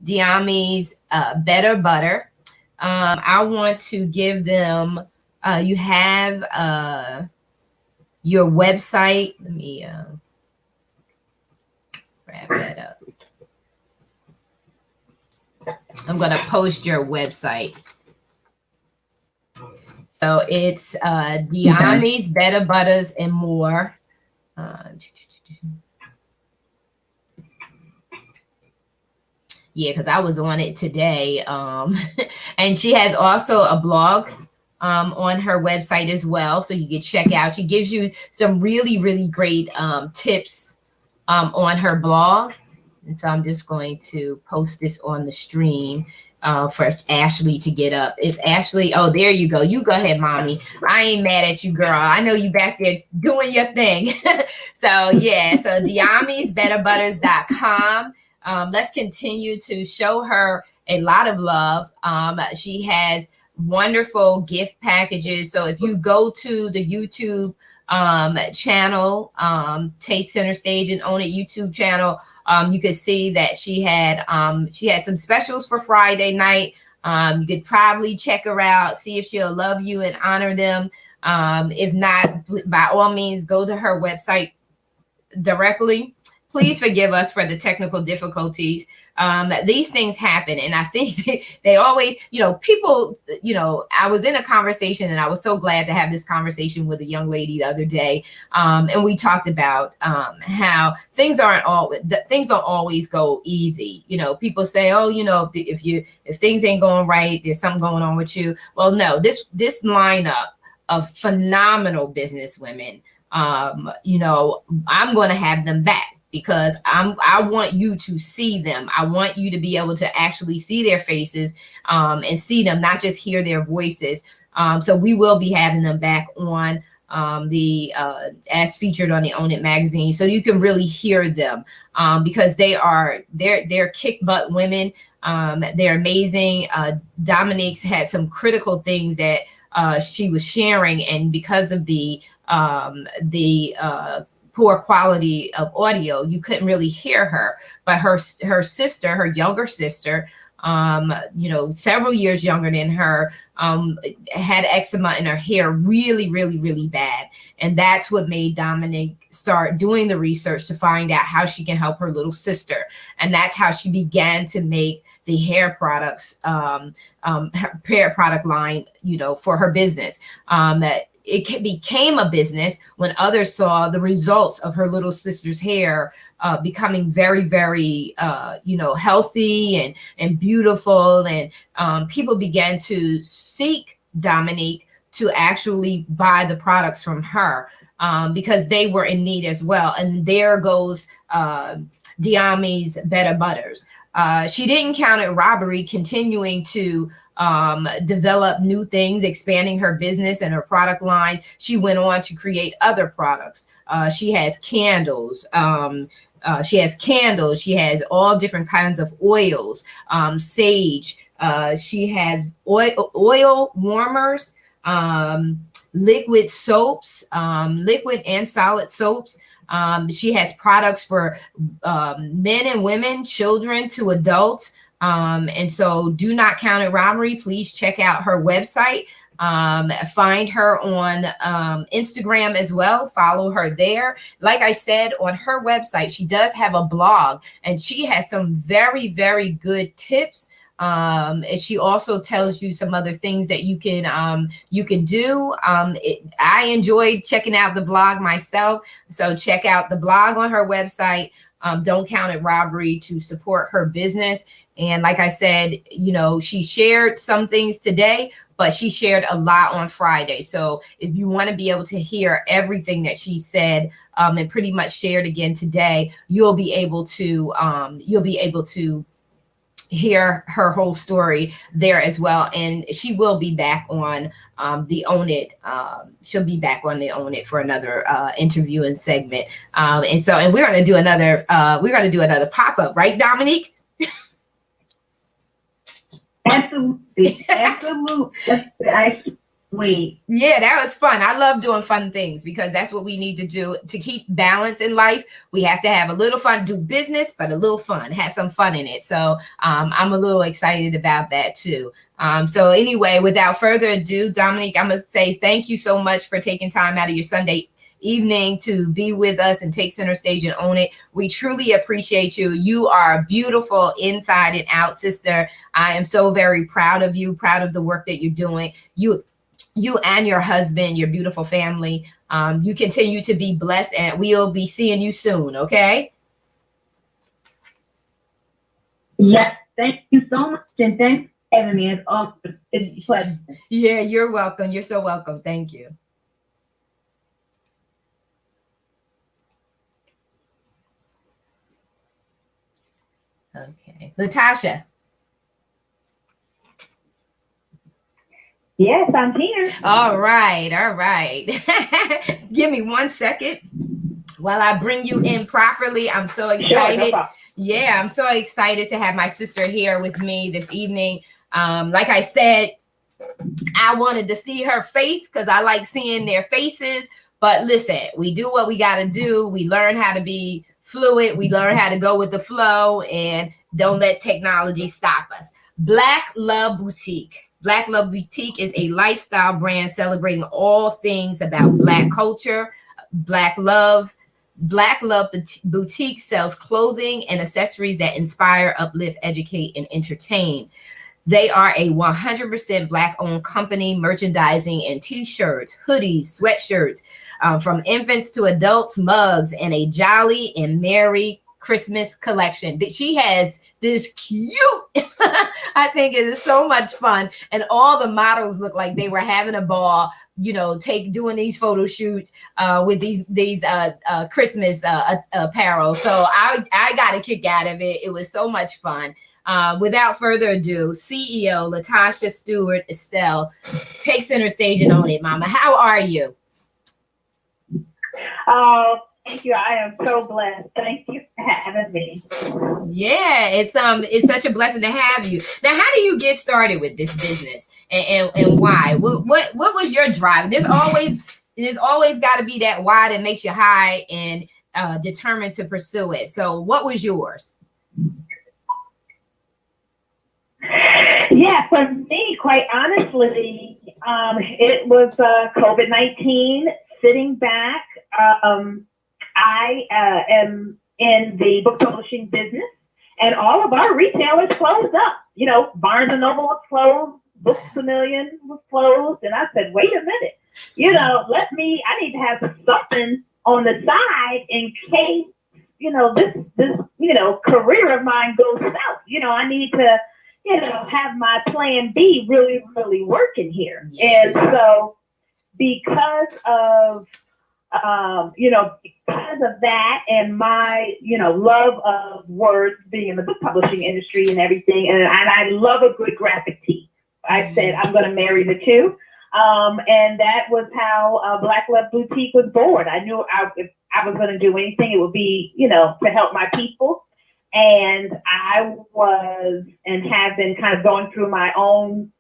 Diami's Better Butter. I want to give them, you have your website. Let me grab that up. I'm going to post your website. So it's Diami's Better Butters and More. Yeah, because I was on it today. And she has also a blog on her website as well. So you can check out. She gives you some really, really great tips on her blog. And so I'm just going to post this on the stream for Ashley to get up. If Ashley, oh, there you go. You go ahead, mommy. I ain't mad at you, girl. I know you back there doing your thing. So yeah, so DiamisBetterButters.com. Let's continue to show her a lot of love. She has wonderful gift packages. So if you go to the YouTube channel, Take Center Stage and Own It YouTube channel, you could see that she had some specials for Friday night. You could probably check her out, see if she'll love you and honor them. If not, by all means, go to her website directly. Please forgive us for the technical difficulties, These things happen. And I think they always, people, I was in a conversation, and I was so glad to have this conversation with a young lady the other day. And we talked about how things don't always go easy. People say, oh, if things ain't going right, there's something going on with you. Well, no, this lineup of phenomenal business women, I'm going to have them back, because I want you to see them. I want you to be able to actually see their faces, and see them, not just hear their voices. So we will be having them back on the as featured on the Own It magazine, so you can really hear them, because they're kick butt women. They're amazing. Dominique's had some critical things that she was sharing, and because of the poor quality of audio, you couldn't really hear her. But her sister, her younger sister, several years younger than her, had eczema in her hair, really, really, really bad. And that's what made Dominique start doing the research to find out how she can help her little sister. And that's how she began to make the hair products, hair product line, for her business. It became a business when others saw the results of her little sister's hair becoming very, very, healthy and beautiful. And people began to seek Dominique to actually buy the products from her, because they were in need as well. And there goes Diami's Better Butters. She didn't count it robbery, continuing to develop new things, expanding her business and her product line. She went on to create other products. She has candles. She has all different kinds of oils, sage. She has oil warmers, liquid soaps, liquid and solid soaps. She has products for men and women, children to adults. And so do not count it robbery. Please check out her website. Find her on Instagram as well. Follow her there. Like I said, on her website, she does have a blog, and she has some very, very good tips. And she also tells you some other things that you can do. I enjoyed checking out the blog myself. So check out the blog on her website. Don't count it robbery to support her business. And like I said, she shared some things today, but she shared a lot on Friday. So if you want to be able to hear everything that she said, and pretty much shared again today, you'll be able to hear her whole story there as well. And she will be back on the Own It. She'll be back on the Own It for another interview and segment. And we're going to do another pop-up, right, Dominique? Absolutely. I wait. Yeah, that was fun. I love doing fun things, because that's what we need to do to keep balance in life. We have to have a little fun, do business, but a little fun, have some fun in it. So I'm a little excited about that too. So anyway, without further ado, Dominique, I'm going to say thank you so much for taking time out of your Sunday evening to be with us and take center stage and own it. We truly appreciate you. You are beautiful inside and out, sister. I am so very proud of you, proud of the work that you're doing. You and your husband, your beautiful family. You continue to be blessed, and we'll be seeing you soon. Okay. Yes. Thank you so much. And thanks for having me. It's awesome. It's a pleasure. Yeah, you're welcome. You're so welcome. Thank you. Okay. Latasha. Yes, I'm here. All right. Give me 1 second while I bring you in properly. I'm so excited. Sure, no Yeah, I'm so excited to have my sister here with me this evening. Like I said, I wanted to see her face because I like seeing their faces. But listen, we do what we got to do. We learn how to be fluid. We learn how to go with the flow, and don't let technology stop us. Black Love Boutique. Black Love Boutique is a lifestyle brand celebrating all things about Black culture, Black love, Black Love Boutique sells clothing and accessories that inspire, uplift, educate, and entertain. They are a 100% Black-owned company, merchandising and T-shirts, hoodies, sweatshirts, from infants to adults, mugs, and a jolly and merry Christmas collection. She has this cute, I think it is so much fun. And all the models look like they were having a ball, doing these photo shoots with these Christmas apparel. So I got a kick out of it. It was so much fun. Without further ado, CEO Latasha Stewart Estelle, take center stage and own it, Mama. How are you? Oh, thank you. I am so blessed. Thank you for having me. Yeah, it's such a blessing to have you. Now, how do you get started with this business, and why? What was your drive? There's always got to be that why that makes you high and determined to pursue it. So, what was yours? Yeah, for me, quite honestly, it was COVID-19. Sitting back, I am in the book publishing business, and all of our retailers closed up. Barnes and Noble was closed, Books A Million was closed, and I said, wait a minute, I need to have something on the side in case, this career of mine goes south. I need to, have my plan B really, really working here. And so because of that and my, love of words, being in the book publishing industry and everything, and I love a good graphic tee. I said, I'm going to marry the two. And that was how Black Love Boutique was born. I knew if I was going to do anything, it would be, to help my people. And I was and have been kind of going through my own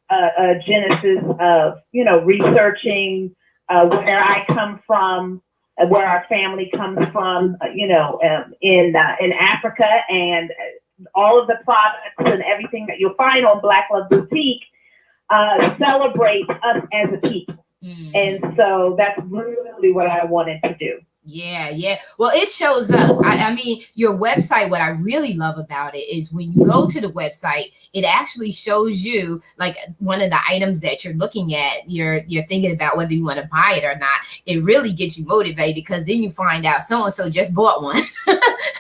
genesis of, researching where I come from, where our family comes from, in Africa, and all of the products and everything that you'll find on Black Love Boutique celebrates us as a people. And so that's really what I wanted to do. Yeah. Well, it shows up. I mean, your website, what I really love about it is when you go to the website, it actually shows you like one of the items that you're looking at, you're thinking about whether you want to buy it or not. It really gets you motivated because then you find out so-and-so just bought one. so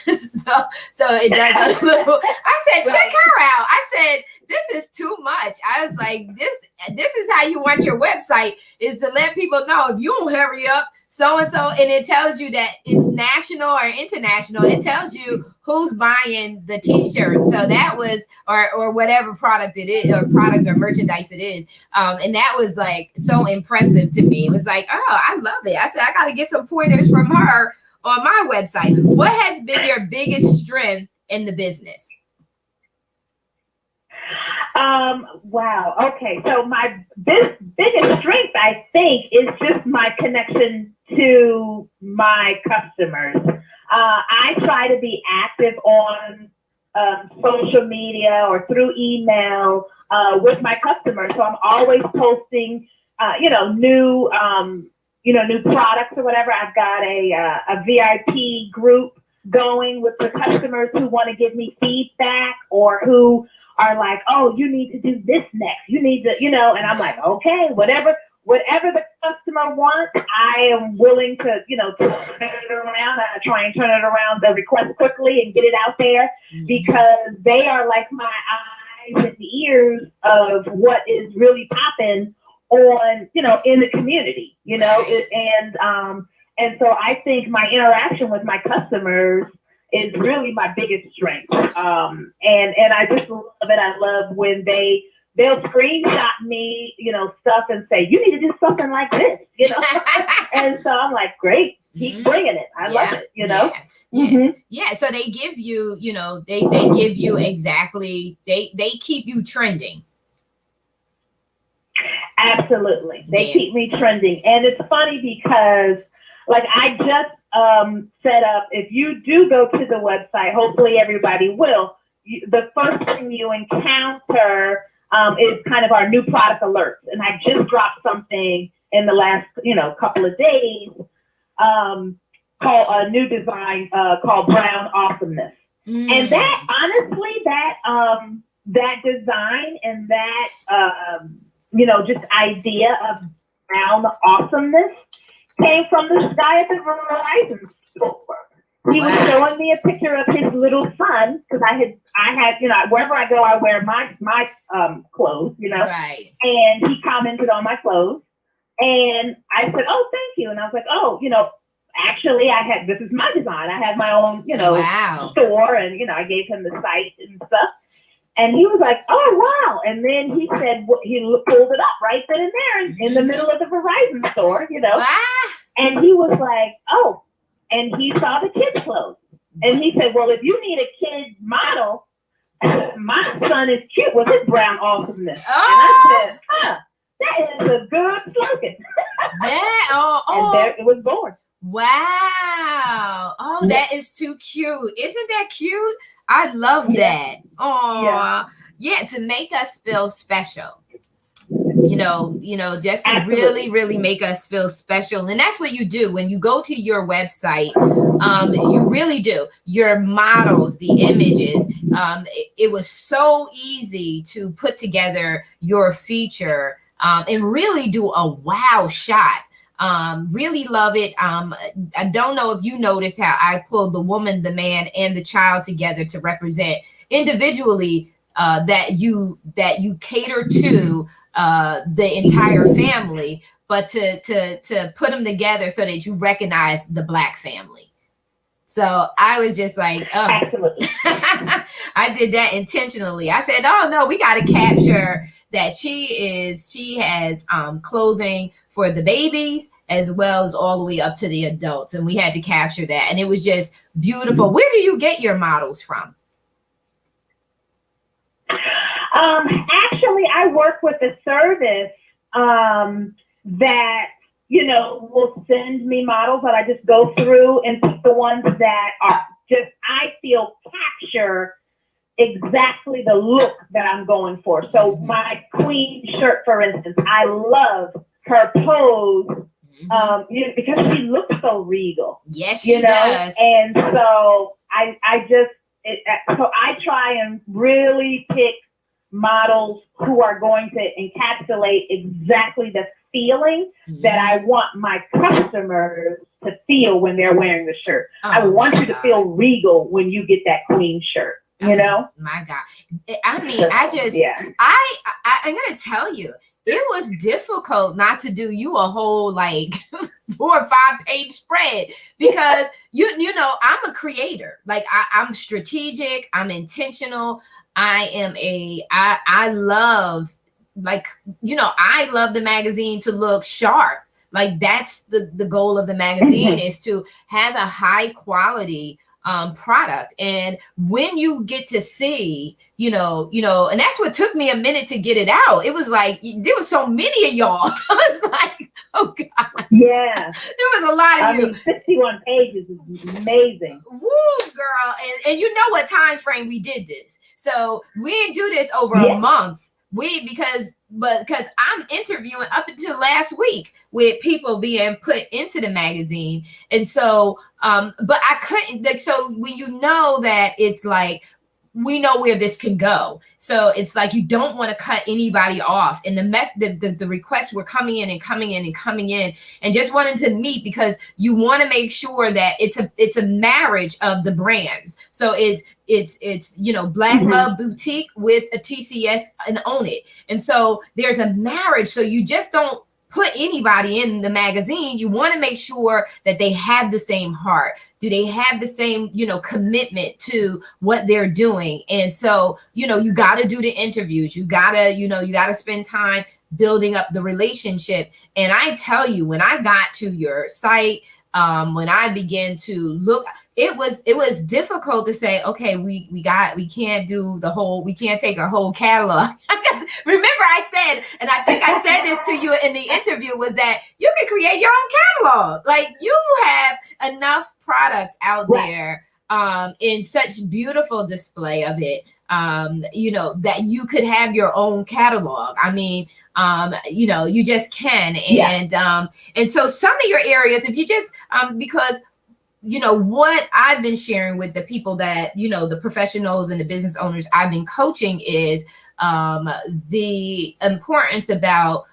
it does a little, I said, check her out. I said, this is too much. I was like, this is how you want your website, is to let people know if you don't hurry up, so-and-so, and it tells you that it's national or international. It tells you who's buying the t-shirt. So that was, or whatever product it is, or product or merchandise it is. And that was like so impressive to me. It was like, oh, I love it. I said, I got to get some pointers from her on my website. What has been your biggest strength in the business? Wow. Okay. So my biggest strength, I think, is just my connection to my customers. I try to be active on social media or through email with my customers. So I'm always posting, new products or whatever. I've got a VIP group going with the customers who want to give me feedback or who are like, oh, you need to do this next. You need to, and I'm like, okay, whatever the customer wants, I am willing to, turn it around. I try and turn it around, the request quickly and get it out there because they are like my eyes and ears of what is really popping on, in the community, and so I think my interaction with my customers is really my biggest strength. And I just love it. I love when they'll screenshot me, stuff and say, you need to do something like this, And so I'm like, great, keep bringing it. I love it, Yeah. So they give you, they give you exactly, they keep you trending. Absolutely. They keep me trending. And it's funny because like I just set up, if you do go to the website, hopefully everybody will, the first thing you encounter is kind of our new product alerts. And I just dropped something in the last, couple of days called a new design called Brown Awesomeness. And that honestly, that design and that just idea of brown awesomeness came from this guy at the Verizon store. He was showing me a picture of his little son because I had wherever I go I wear my clothes, Right. and he commented on my clothes, and I said, "Oh, thank you," and I was like, "Oh, actually, this is my design. I have my own, store," and I gave him the site and stuff. And he was like, "Oh, wow!" And then he said he pulled it up right then and there in the middle of the Verizon store, And he was like, "Oh," and he saw the kids' clothes, and he said, "Well, if you need a kid model, my son is cute with his brown awesomeness." Oh. And I said, that is a good slogan. And there it was born. Wow. Oh, that is too cute. Isn't that cute? I love that. Oh, yeah, to make us feel special. Just to Absolutely. really make us feel special. And that's what you do when you go to your website. You really do. Your models, the images, it was so easy to put together your feature and really do a wow shot. Really love it. I don't know if you noticed how I pulled the woman, the man, and the child together to represent individually that you cater to the entire family, but to put them together so that you recognize the Black family. So I was just like, oh. Absolutely. I did that intentionally. I said, "Oh no, we got to capture that she has clothing for the babies as well as all the way up to the adults, and we had to capture that, and it was just beautiful." Where do you get your models from? Actually, I work with a service that will send me models that I just go through and pick the ones that are just I feel capture exactly the look that I'm going for. So my queen shirt, for instance, I love her pose because she looks so regal. Yes, she does. And so so I try and really pick models who are going to encapsulate exactly the feeling that I want my customers to feel when they're wearing the shirt. I want you to feel regal when you get that queen shirt. My God. I mean, I'm going to tell you, it was difficult not to do you a whole 4 or 5 page spread because I'm a creator. I'm strategic. I'm intentional. I love I love the magazine to look sharp. That's the goal of the magazine is to have a high quality product. And when you get to see, and that's what took me a minute to get it out. It was there was so many of y'all. I was like, oh God. Yeah. There was a lot of you. 61 pages is amazing. Woo, girl. And you know what time frame we did this. So we didn't do this over a month. Because I'm interviewing up until last week with people being put into the magazine. And so, but I couldn't, so when you know that it's we know where this can go. So it's you don't want to cut anybody off. And the requests were coming in and just wanting to meet because you want to make sure that it's a marriage of the brands. So it's Black Love Boutique with a TCS and Own It. And so there's a marriage. So you just don't put anybody in the magazine. You want to make sure that they have the same heart. Do they have the same, commitment to what they're doing? And so, you got to do the interviews. You got to spend time building up the relationship. And I tell you, when I got to your site, when I began to look, it was difficult to say, okay, we can't take our whole catalog. Remember I said, and I think I said this to you in the interview, was that you can create your own catalog. You have enough product out there in such beautiful display of it, that you could have your own catalog. I mean, you just can. And so some of your areas, if you just, because what I've been sharing with the people that, the professionals and the business owners I've been coaching is the importance about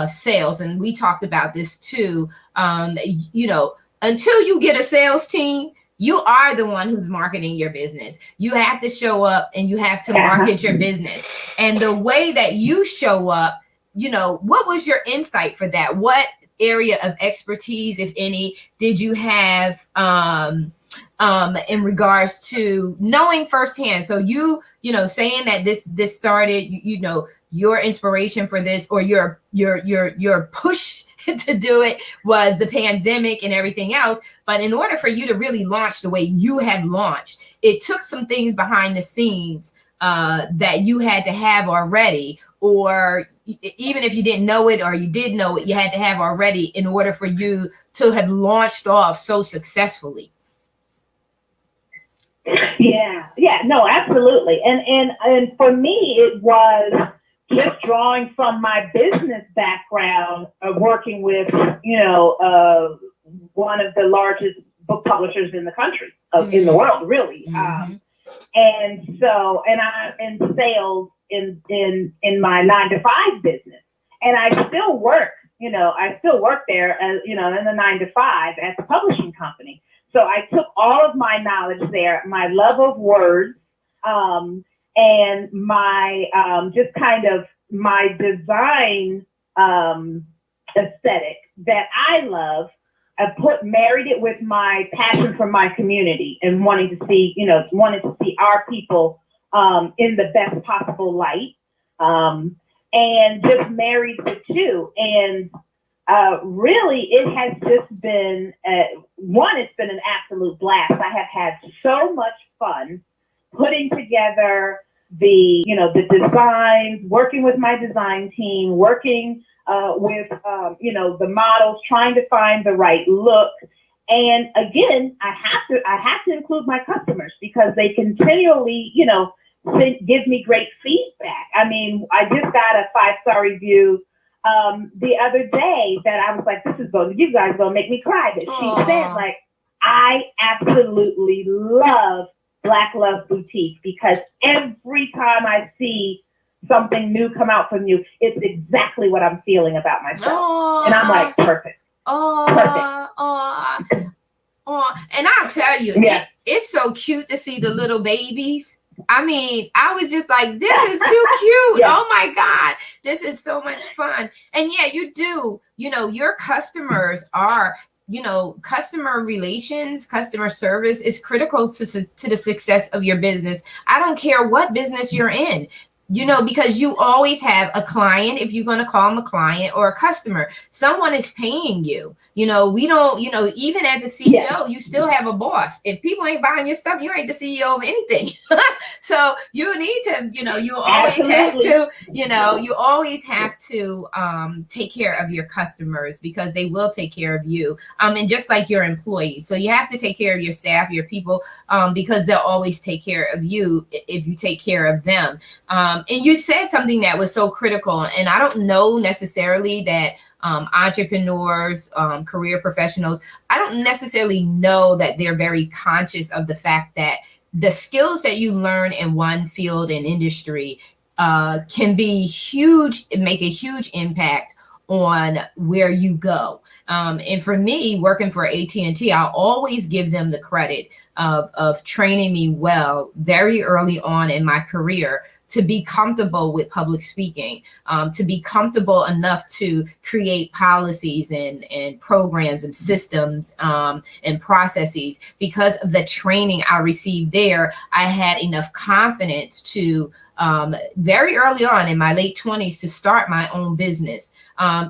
sales. And we talked about this too. Until you get a sales team, you are the one who's marketing your business. You have to show up and you have to market your business. And the way that you show up, what was your insight for that? What area of expertise, if any, did you have in regards to knowing firsthand? So saying that this started, your inspiration for this, or your push to do it was the pandemic and everything else. But in order for you to really launch the way you had launched, it took some things behind the scenes that you had to have already, or even if you didn't know it, or you did know it, you had to have already in order for you to have launched off so successfully. Yeah, no, absolutely. And for me, it was just drawing from my business background, working with, one of the largest book publishers in the country, in the world, really. Mm-hmm. And so, and I'm in sales in my 9-to-5 business, and I still work there as, in the 9-to-5 at the publishing company. So I took all of my knowledge there, my love of words, and my just kind of my design aesthetic that I love. I married it with my passion for my community and wanting to see our people in the best possible light, and just married the two. And really, it has just been it's been an absolute blast. I have had so much fun putting together the designs, working with my design team, working with the models, trying to find the right look. And again, I have to include my customers, because they continually, give me great feedback. I mean, I just got a 5-star review the other day that I was like, you guys gonna make me cry. But she said, like, I absolutely love Black Love Boutique, because every time I see something new come out from you, it's exactly what I'm feeling about myself. And I'm like, perfect. And I'll tell you, it's so cute to see the little babies. I mean, I was just like, this is too cute. Yeah. Oh my God, this is so much fun. And yeah, you do, your customers are, customer relations, customer service is critical to the success of your business. I don't care what business you're in. Because you always have a client, if you're going to call them a client, or a customer. Someone is paying you. We don't, even as a CEO, you still have a boss. If people ain't buying your stuff, you ain't the CEO of anything. So you need to, you always have to, you always have to take care of your customers, because they will take care of you. And just like your employees. So you have to take care of your staff, your people, because they'll always take care of you if you take care of them. And you said something that was so critical, and I don't know necessarily that entrepreneurs, career professionals, I don't necessarily know that they're very conscious of the fact that the skills that you learn in one field and industry can be huge and make a huge impact on where you go. And for me, working for AT&T, I'll always give them the credit of training me well very early on in my career to be comfortable with public speaking, to be comfortable enough to create policies and programs and systems and processes. Because of the training I received there, I had enough confidence to very early on in my late 20s to start my own business.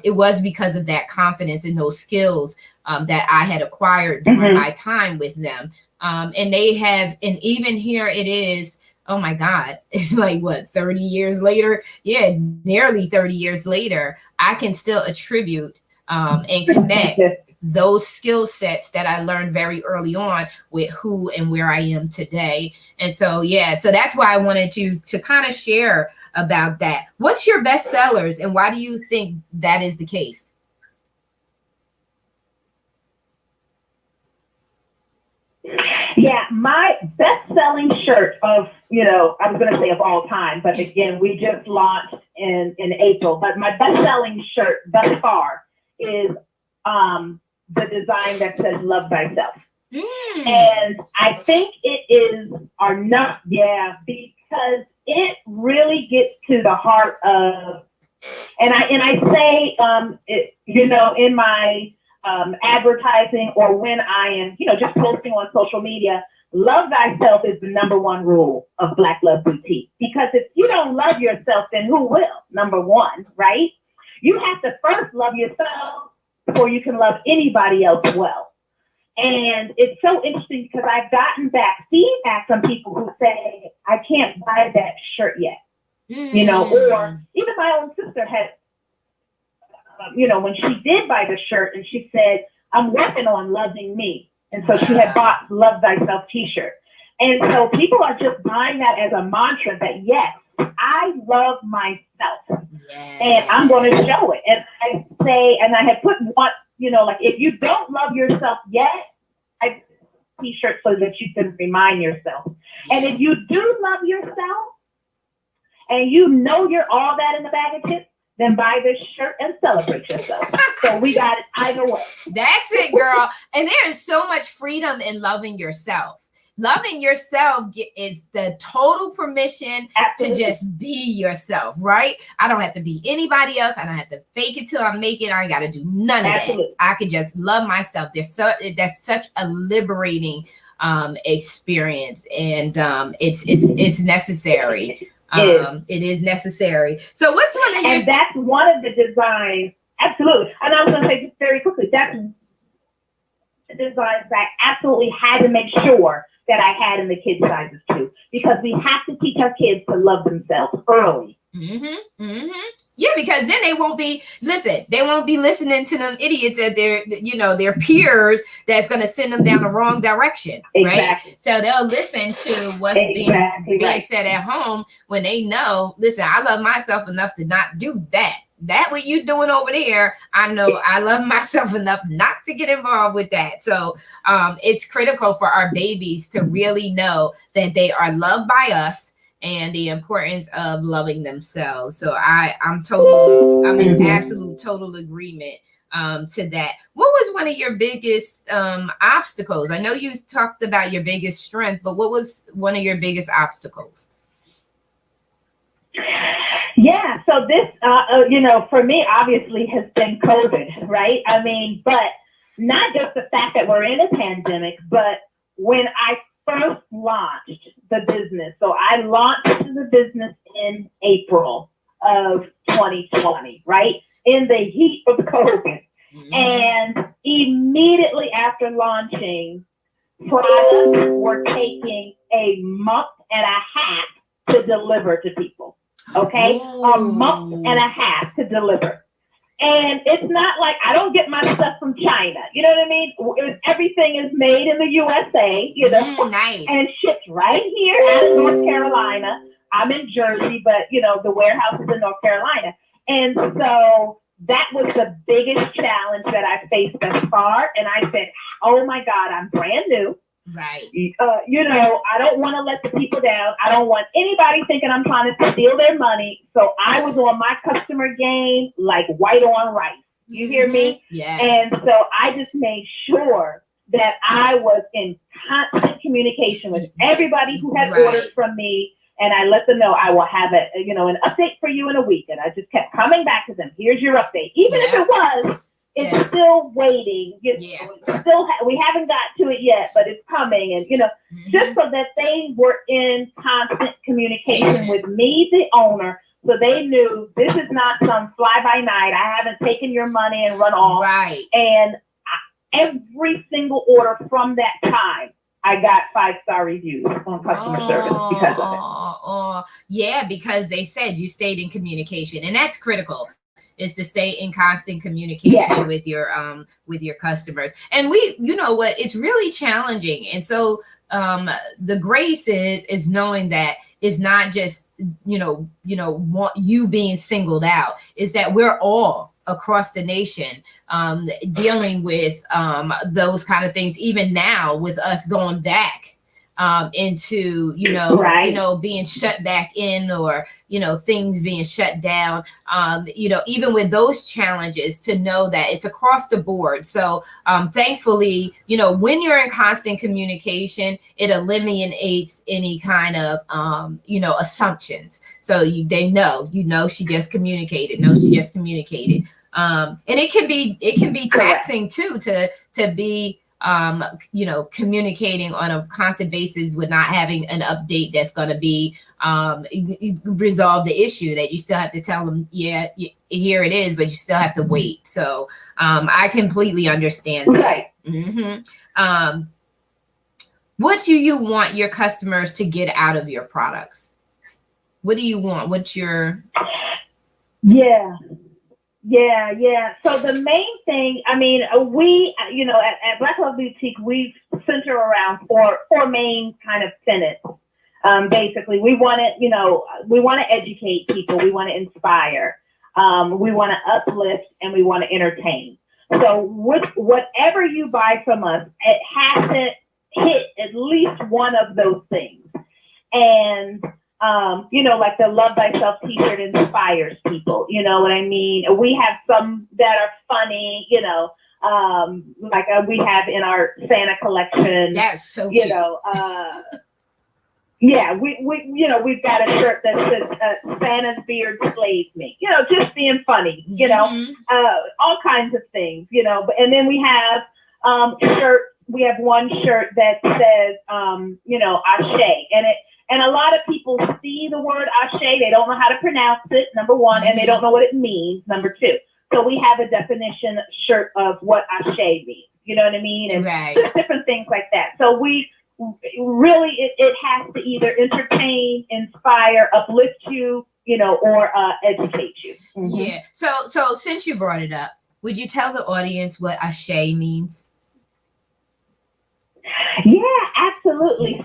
It was because of that confidence and those skills that I had acquired during my time with them. And they have, and even here it is, oh my God, it's like what, 30 years later? Yeah, nearly 30 years later, I can still attribute and connect those skill sets that I learned very early on with who and where I am today. And so, yeah, so that's why I wanted to kind of share about that. What's your best sellers, and why do you think that is the case? Yeah, my best-selling shirt of, I was going to say of all time, but again, we just launched in April. But my best-selling shirt thus far is the design that says "Love Thyself," and I think it is our not, because it really gets to the heart of, and I say, in my advertising or when I am, just posting on social media, love thyself is the number one rule of Black Love Boutique. Because if you don't love yourself, then who will? Number one, right? You have to first love yourself before you can love anybody else well. And it's so interesting because I've gotten back feedback from people who say, I can't buy that shirt yet. Or even my own sister had, when she did buy the shirt and she said, I'm working on loving me. And so she had bought Love Thyself t-shirt. And so people are just buying that as a mantra that, yes, I love myself and I'm going to show it. And I say, and I had put one, like if you don't love yourself yet, I t-shirt so that you can remind yourself. And if you do love yourself and you're all that in the bag of chips, then buy this shirt and celebrate yourself. So we got it either way. That's it, girl. And there is so much freedom in loving yourself. Loving yourself is the total permission to just be yourself, right? I don't have to be anybody else. I don't have to fake it till I make it. I ain't got to do none of that. I can just love myself. That's such a liberating experience, and it's necessary. It is necessary. So what's one of your... And that's one of the designs. Absolutely. And I was going to say just very quickly, that's the designs that I absolutely had to make sure that I had in the kids' sizes too, because we have to teach our kids to love themselves early. Yeah, because then they won't be listening to them idiots at their peers that's going to send them down the wrong direction, right? So they'll listen to what's being said at home when they know, listen, I love myself enough to not do that. That what you doing over there, I know I love myself enough not to get involved with that. So it's critical for our babies to really know that they are loved by us and the importance of loving themselves. So I'm in absolute total agreement to that. What was one of your biggest obstacles? I know you talked about your biggest strength, but what was one of your biggest obstacles? Yeah, so this, for me, obviously has been COVID, right? I mean, but not just the fact that we're in a pandemic, but when I first launched the business. So I launched the business in April of 2020, right? In the heat of COVID. And immediately after launching, products were taking a month and a half to deliver to people. Okay? A month and a half to deliver. And it's not like I don't get my stuff from China. You know what I mean? Everything is made in the USA, nice. And shipped right here out of North Carolina. I'm in Jersey, but, the warehouse is in North Carolina. And so that was the biggest challenge that I faced thus far. And I said, oh, my God, I'm brand new. Right. I don't want to let the people down. I don't want anybody thinking I'm trying to steal their money. So I was on my customer game like white on rice. You hear me? Yes. And so I just made sure that I was in constant communication with everybody who had ordered from me. And I let them know I will have an update for you in a week. And I just kept coming back to them. Here's your update. Even if it was, it's still waiting. We haven't got to it yet, but it's coming. And, just so that they were in constant communication with me, the owner, so they knew this is not some fly by night. I haven't taken your money and run off. Right. And every single order from that time, I got 5-star reviews on customer service because of it. Yeah, because they said you stayed in communication, and that's critical. Is to stay in constant communication with your customers. And it's really challenging. And so the grace is knowing that it's not just want you being singled out, is that we're all across the nation, dealing with those kind of things, even now with us going back into, Right. being shut back in, or, things being shut down, even with those challenges, to know that it's across the board. So thankfully, when you're in constant communication, it eliminates any kind of, assumptions. So they know, she just communicated. No, she just communicated. And it can be Correct. taxing too, to be communicating on a constant basis with not having an update that's going to be resolve the issue, that you still have to tell them, yeah, here it is, but you still have to wait. So I completely understand that. Right. What do you want your customers to get out of your products? What do you want? What's your... Yeah. Yeah. So the main thing, I mean, we, at Black Love Boutique, we center around four main kind of tenets. Basically, we want to educate people. We want to inspire. We want to uplift, and we want to entertain. So whatever you buy from us, it has to hit at least one of those things. And like the Love Thyself t-shirt inspires people. You know what I mean? We have some that are funny, like we have in our Santa collection. That's so cute. Yeah, we've got a shirt that says Santa's beard slayed me. Just being funny. All kinds of things. And then we have shirts. We have one shirt that says Ashe, and a lot of people see the word Ashe. They don't know how to pronounce it, number one, and they don't know what it means, number two. So we have a definition shirt of what Ashe means. You know what I mean? And just different things like that. So we really, it has to either entertain, inspire, uplift you, or educate you. Mm-hmm. Yeah. So since you brought it up, would you tell the audience what Ashe means? Yeah, absolutely.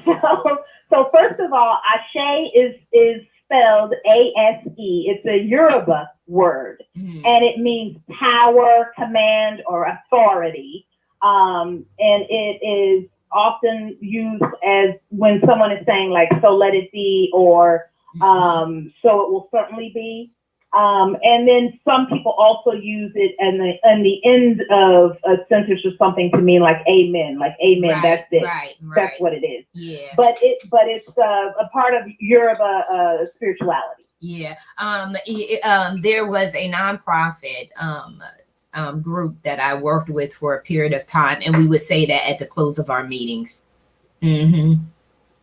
So first of all, Ashe is spelled ASE. It's a Yoruba word, and it means power, command, or authority. And it is often used as when someone is saying like, so let it be, or so it will certainly be. And then some people also use it and the end of a sentence or something to mean like amen, that's it. Right. That's what it is. Yeah. But it's a part of Yoruba spirituality. Yeah. There was a nonprofit group that I worked with for a period of time, and we would say that at the close of our meetings. Yeah,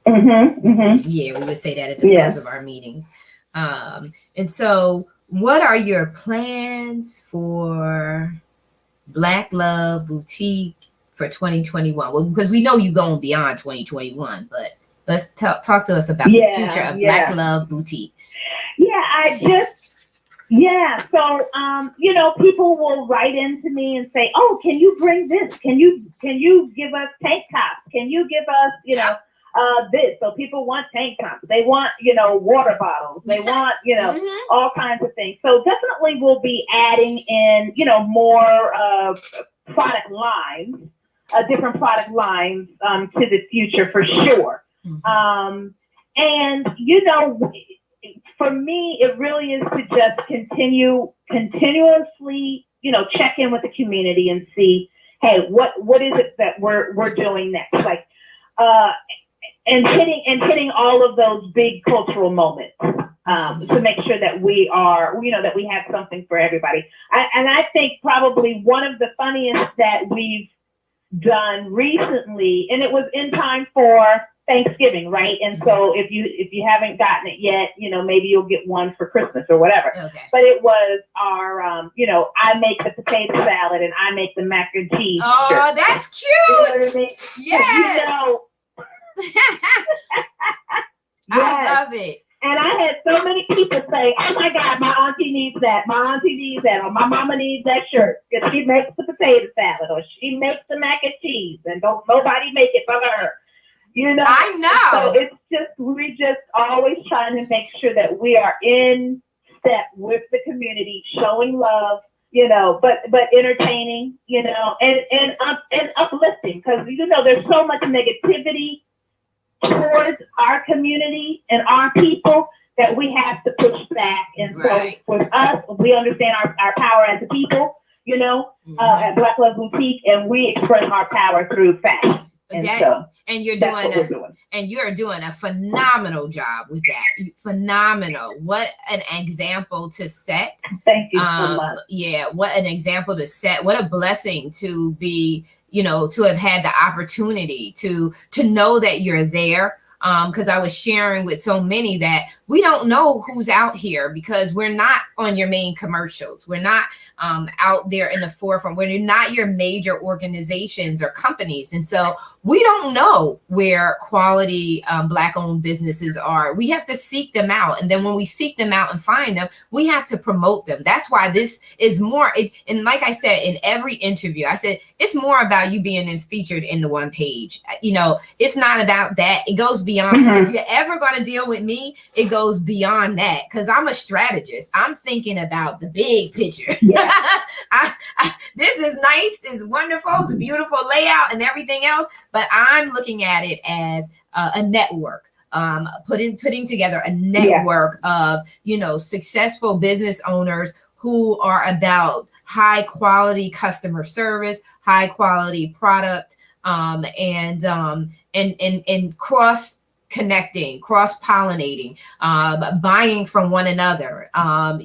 we would say that at the close of our meetings. And so, what are your plans for Black Love Boutique for 2021? Well, because we know you're going beyond 2021, but let's talk to us about the future of Black Love Boutique. So, people will write into me and say, "Oh, can you bring this? Can you give us tank tops? Can you give us, this?" So people want tank tops. They want, water bottles. They want, all kinds of things. So definitely we'll be adding in, more product lines, different product lines to the future for sure. And, for me, it really is to just continuously, check in with the community and see, hey, what is it that we're doing next? Like, and hitting all of those big cultural moments to make sure that we are, that we have something for everybody. And I think probably one of the funniest that we've done recently, and it was in time for Thanksgiving, right? And so if you haven't gotten it yet, maybe you'll get one for Christmas or whatever. Okay. But it was our, I make the potato salad and I make the mac and cheese. Oh, shirt. That's cute. You know what I mean? Yes. I love it. And I had so many people say, "Oh my God, my auntie needs that. My auntie needs that. Or my mama needs that shirt because she makes the potato salad or she makes the mac and cheese, and don't nobody make it but her." I know. So we're just always trying to make sure that we are in step with the community, showing love, but entertaining, and uplifting, because there's so much negativity towards our community and our people that we have to push back. And Right. so for us, we understand our power as a people, at Black Love Boutique, and we express our power through fashion. And you're that's what we're doing doing. and you're doing a phenomenal job with that. Phenomenal. What an example to set. Thank you so much. Yeah, what an example to set. What a blessing to be, to have had the opportunity to know that you're there. Because I was sharing with so many that we don't know who's out here, because we're not on your main commercials. We're not out there in the forefront. We're not your major organizations or companies. And so we don't know where quality Black-owned businesses are. We have to seek them out. And then when we seek them out and find them, we have to promote them. That's why this is more. And like I said, in every interview, I said, it's more about you being featured in the one page. It's not about that. It goes beyond. If you're ever going to deal with me, it goes beyond that, because I'm a strategist. I'm thinking about the big picture. Yeah. This is nice, it's wonderful, it's a beautiful layout and everything else, but I'm looking at it as a network. Putting together a network of successful business owners who are about high quality customer service, high quality product, and cross connecting, cross-pollinating, buying from one another, and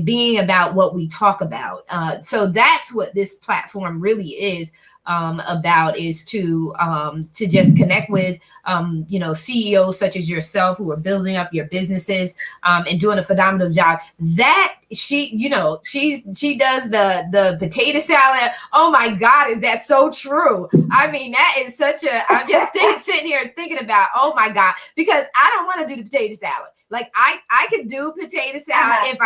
being about what we talk about. So that's what this platform really is about, is to just connect with CEOs such as yourself who are building up your businesses and doing a phenomenal job. That she does the potato salad. Oh my God, is that so true? I mean, that is I'm just sitting here thinking about, oh my God, because I don't want to do the potato salad. Like I could do potato salad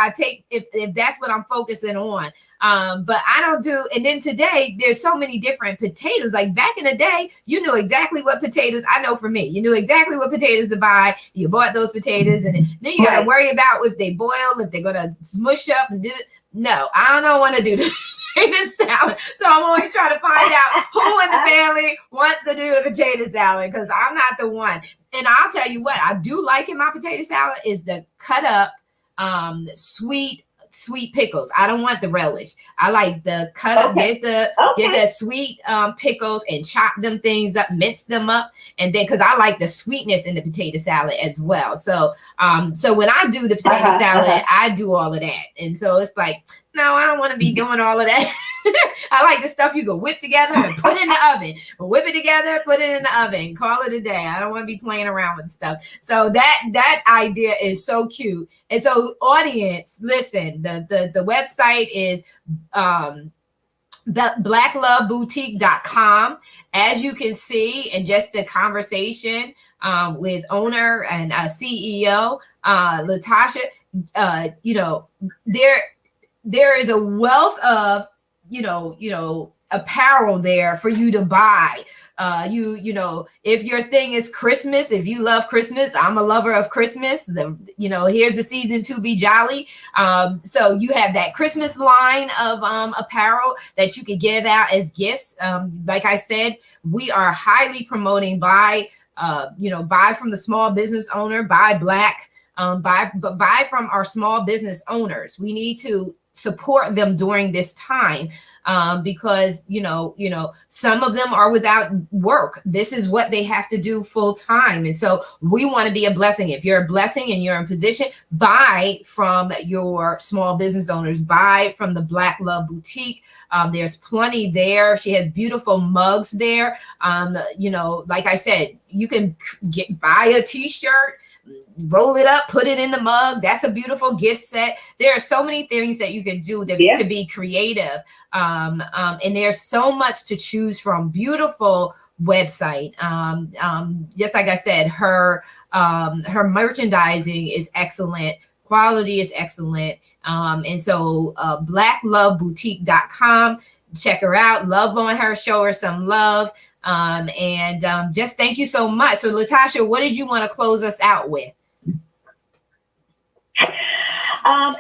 if that's what I'm focusing on. But I don't do. And then today there's so many different potatoes. Like back in the day, you knew exactly what potatoes. I know for me, you knew exactly what potatoes to buy. You bought those potatoes, and then you got to worry about if they boil, if they're gonna smush up and did it. No, I don't want to do the potato salad. So I'm always trying to find out who in the family wants to do the potato salad, because I'm not the one. And I'll tell you what I do like in my potato salad is the cut up sweet pickles. I don't want the relish. I like the cut up, get the sweet pickles and chop them things up, mince them up, and then because I like the sweetness in the potato salad as well. So when I do the potato salad, I do all of that. And so it's like, no, I don't want to be doing all of that. I like the stuff you can whip together and put in the oven. Whip it together, put it in the oven, call it a day. I don't want to be playing around with stuff. So that idea is so cute. And so, audience, listen, the website is blackloveboutique.com. As you can see, and just the conversation with owner and CEO Latasha, there is a wealth of apparel there for you to buy. If your thing is Christmas, if you love Christmas, I'm a lover of Christmas. Here's the season to be jolly. So you have that Christmas line of apparel that you could give out as gifts. Like I said, we are highly promoting buy from the small business owner, buy Black, buy from our small business owners. We need to support them during this time because some of them are without work. This is what they have to do full time, and so we want to be a blessing. If you're a blessing and you're in position, buy from your small business owners, buy from the Black Love Boutique. There's plenty there. She has beautiful mugs there. Like I said, you can buy a t-shirt, roll it up, put it in the mug. That's a beautiful gift set. There are so many things that you can do to be creative. And there's so much to choose from. Beautiful website. Just like I said, her merchandising is excellent. Quality is excellent. And so blackloveboutique.com. Check her out. Love on her. Show her some love. Just thank you so much. So Latasha, what did you want to close us out with? I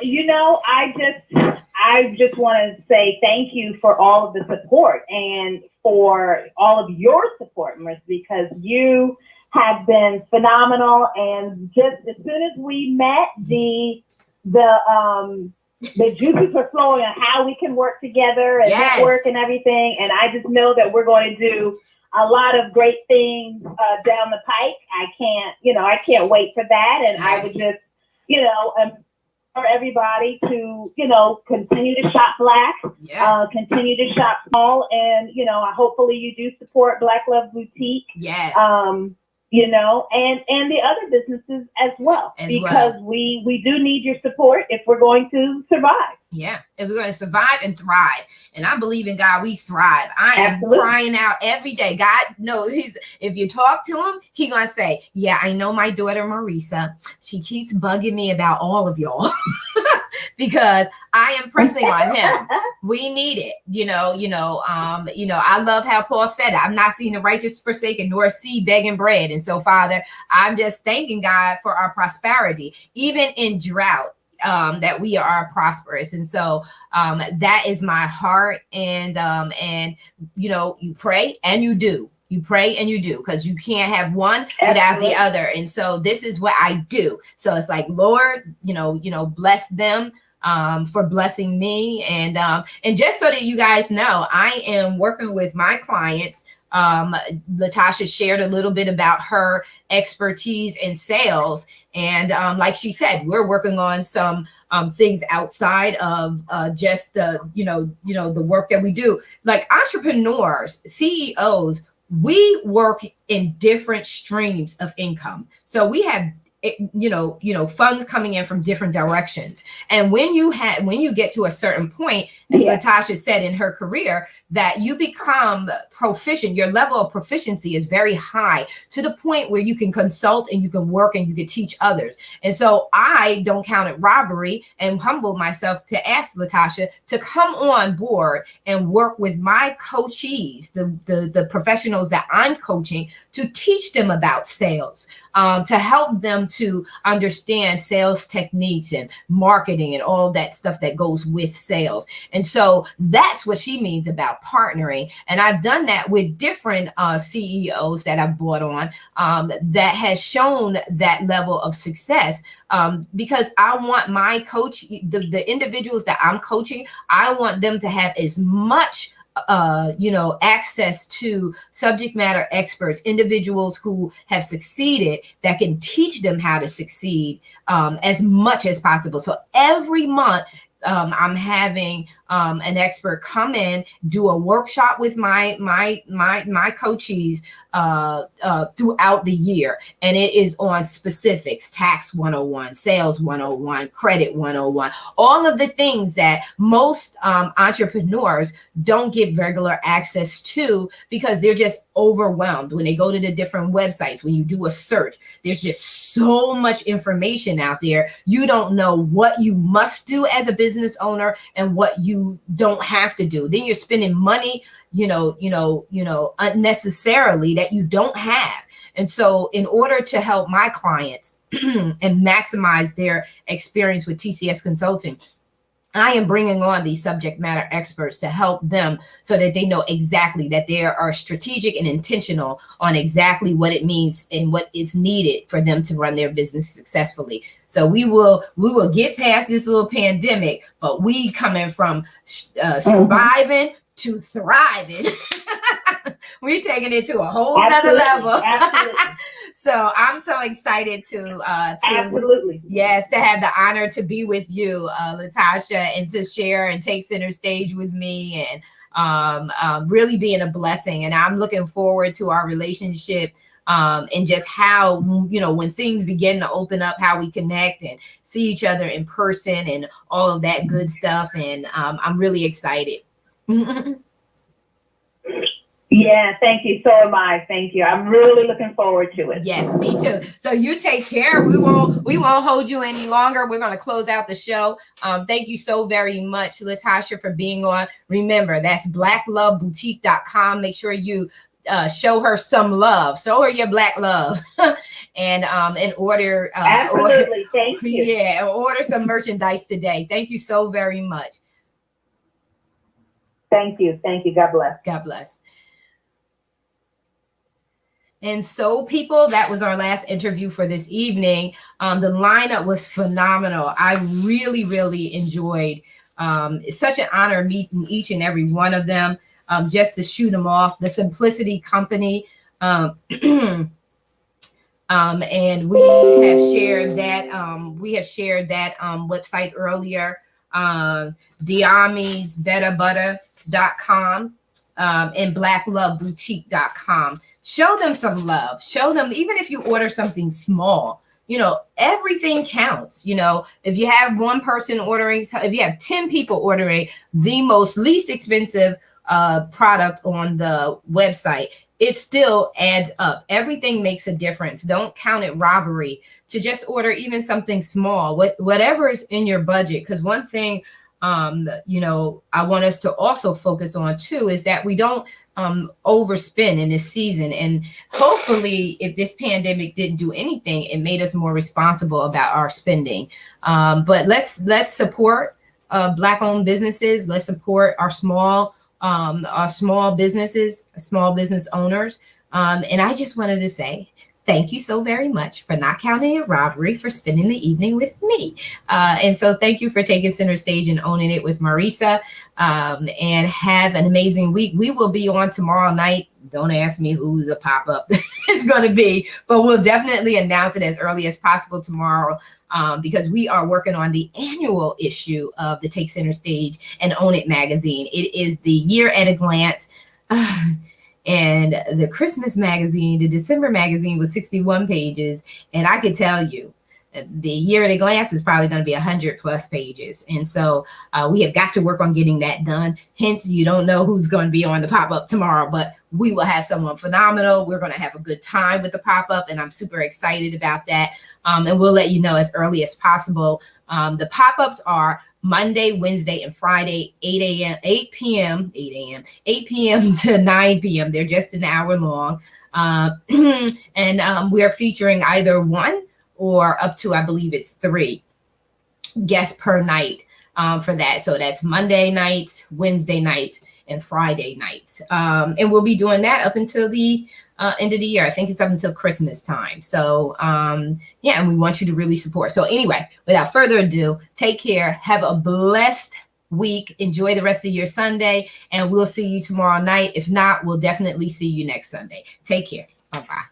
I just want to say thank you for all of the support and for all of your support, Marissa, because you have been phenomenal. And just as soon as we met, the juices are flowing on how we can work together and network and everything. And I just know that we're going to do a lot of great things down the pike. I can't wait for that. And I would just, for everybody to, continue to shop Black, continue to shop small, and, hopefully you do support Black Love Boutique. Yes. And the other businesses as well, because we do need your support if we're going to survive. Yeah, if we're going to survive and thrive. And I believe in God, we thrive. I am crying out every day. God knows if you talk to him, he's going to say, yeah, I know my daughter, Marissa, she keeps bugging me about all of y'all because I am pressing on him. We need it. I love how Paul said it. I'm not seeing the righteous forsaken nor a seed begging bread. And so, Father, I'm just thanking God for our prosperity, even in drought. That we are prosperous. And so that is my heart. And you pray and you do. You pray and you do, because you can't have one without the other. And so this is what I do. So it's like, Lord, bless them for blessing me. And just so that you guys know, I am working with my clients. Latasha shared a little bit about her expertise in sales. And like she said, we're working on some things outside of just the work that we do. Like entrepreneurs, CEOs, we work in different streams of income. So we have funds coming in from different directions. And when you get to a certain point, as Latasha said in her career, that you become proficient, your level of proficiency is very high, to the point where you can consult and you can work and you can teach others. And so I don't count it robbery and humble myself to ask Latasha to come on board and work with my coachees, the professionals that I'm coaching, to teach them about sales, to help them to understand sales techniques and marketing and all that stuff that goes with sales. And so that's what she means about partnering. And I've done that with different CEOs that I've brought on that has shown that level of success, because I want my coach, the individuals that I'm coaching, I want them to have as much access to subject matter experts, individuals who have succeeded, that can teach them how to succeed as much as possible. So every month, I'm having an expert come in, do a workshop with my coachees throughout the year. And it is on specifics, tax 101, sales 101, credit 101, all of the things that most entrepreneurs don't get regular access to, because they're just overwhelmed when they go to the different websites. When you do a search, there's just so much information out there. You don't know what you must do as a business owner and what you don't have to do. Then you're spending money, unnecessarily, that you don't have. And so in order to help my clients and maximize their experience with TCS Consulting, I am bringing on these subject matter experts to help them so that they know exactly that they are strategic and intentional on exactly what it means and what is needed for them to run their business successfully. So we will get past this little pandemic, but we coming from surviving to thriving. We're taking it to a whole nother level. Absolutely. So I'm so excited to absolutely, yes, to have the honor to be with you, Latasha, and to share and take center stage with me, and really being a blessing. And I'm looking forward to our relationship, and just how, when things begin to open up, how we connect and see each other in person and all of that good stuff. And I'm really excited. Yeah, thank you. So am I. Thank you. I'm really looking forward to it. Yes, me too. So you take care. We won't hold you any longer. We're going to close out the show. Thank you so very much, Latasha, for being on. Remember, that's blackloveboutique.com. Make sure you show her some love. Show her your black love. And order. Absolutely. Thank you. Yeah, order some merchandise today. Thank you so very much. Thank you. Thank you. God bless. God bless. And so, people, that was our last interview for this evening. The lineup was phenomenal. I really, really enjoyed. It's such an honor meeting each and every one of them. Just to shoot them off, the Simplicity Company. And we have shared that. Website earlier. diamisbetterbutter.com and blackloveboutique.com. Show them some love. Show them, even if you order something small, everything counts. If you have one person ordering, if you have 10 people ordering the most least expensive product on the website, it still adds up. Everything makes a difference. Don't count it robbery to just order even something small, whatever is in your budget. Because one thing, I want us to also focus on too, is that we don't overspend in this season. And hopefully, if this pandemic didn't do anything, it made us more responsible about our spending. But let's support Black-owned businesses. Let's support our small businesses, small business owners. And I just wanted to say thank you so very much for not counting it robbery, for spending the evening with me. And so thank you for taking center stage and owning it with Marissa. And have an amazing week. We will be on tomorrow night. Don't ask me who the pop-up is going to be, but we'll definitely announce it as early as possible tomorrow, because we are working on the annual issue of the Take Center Stage and Own It magazine. It is the year at a glance. And the Christmas magazine, the December magazine, was 61 pages. And I could tell you, the year at a glance is probably going to be 100+ pages. And so we have got to work on getting that done. Hence, you don't know who's going to be on the pop-up tomorrow, but we will have someone phenomenal. We're going to have a good time with the pop-up, and I'm super excited about that. And we'll let you know as early as possible. The pop-ups are Monday, Wednesday, and Friday, 8 p.m. to 9 p.m. They're just an hour long. And we're featuring either one or up to, I believe it's 3 guests per night for that. So that's Monday nights, Wednesday nights, and Friday nights. And we'll be doing that up until the end of the year. I think it's up until Christmas time. So yeah, and we want you to really support. So anyway, without further ado, take care. Have a blessed week. Enjoy the rest of your Sunday, and we'll see you tomorrow night. If not, we'll definitely see you next Sunday. Take care. Bye-bye.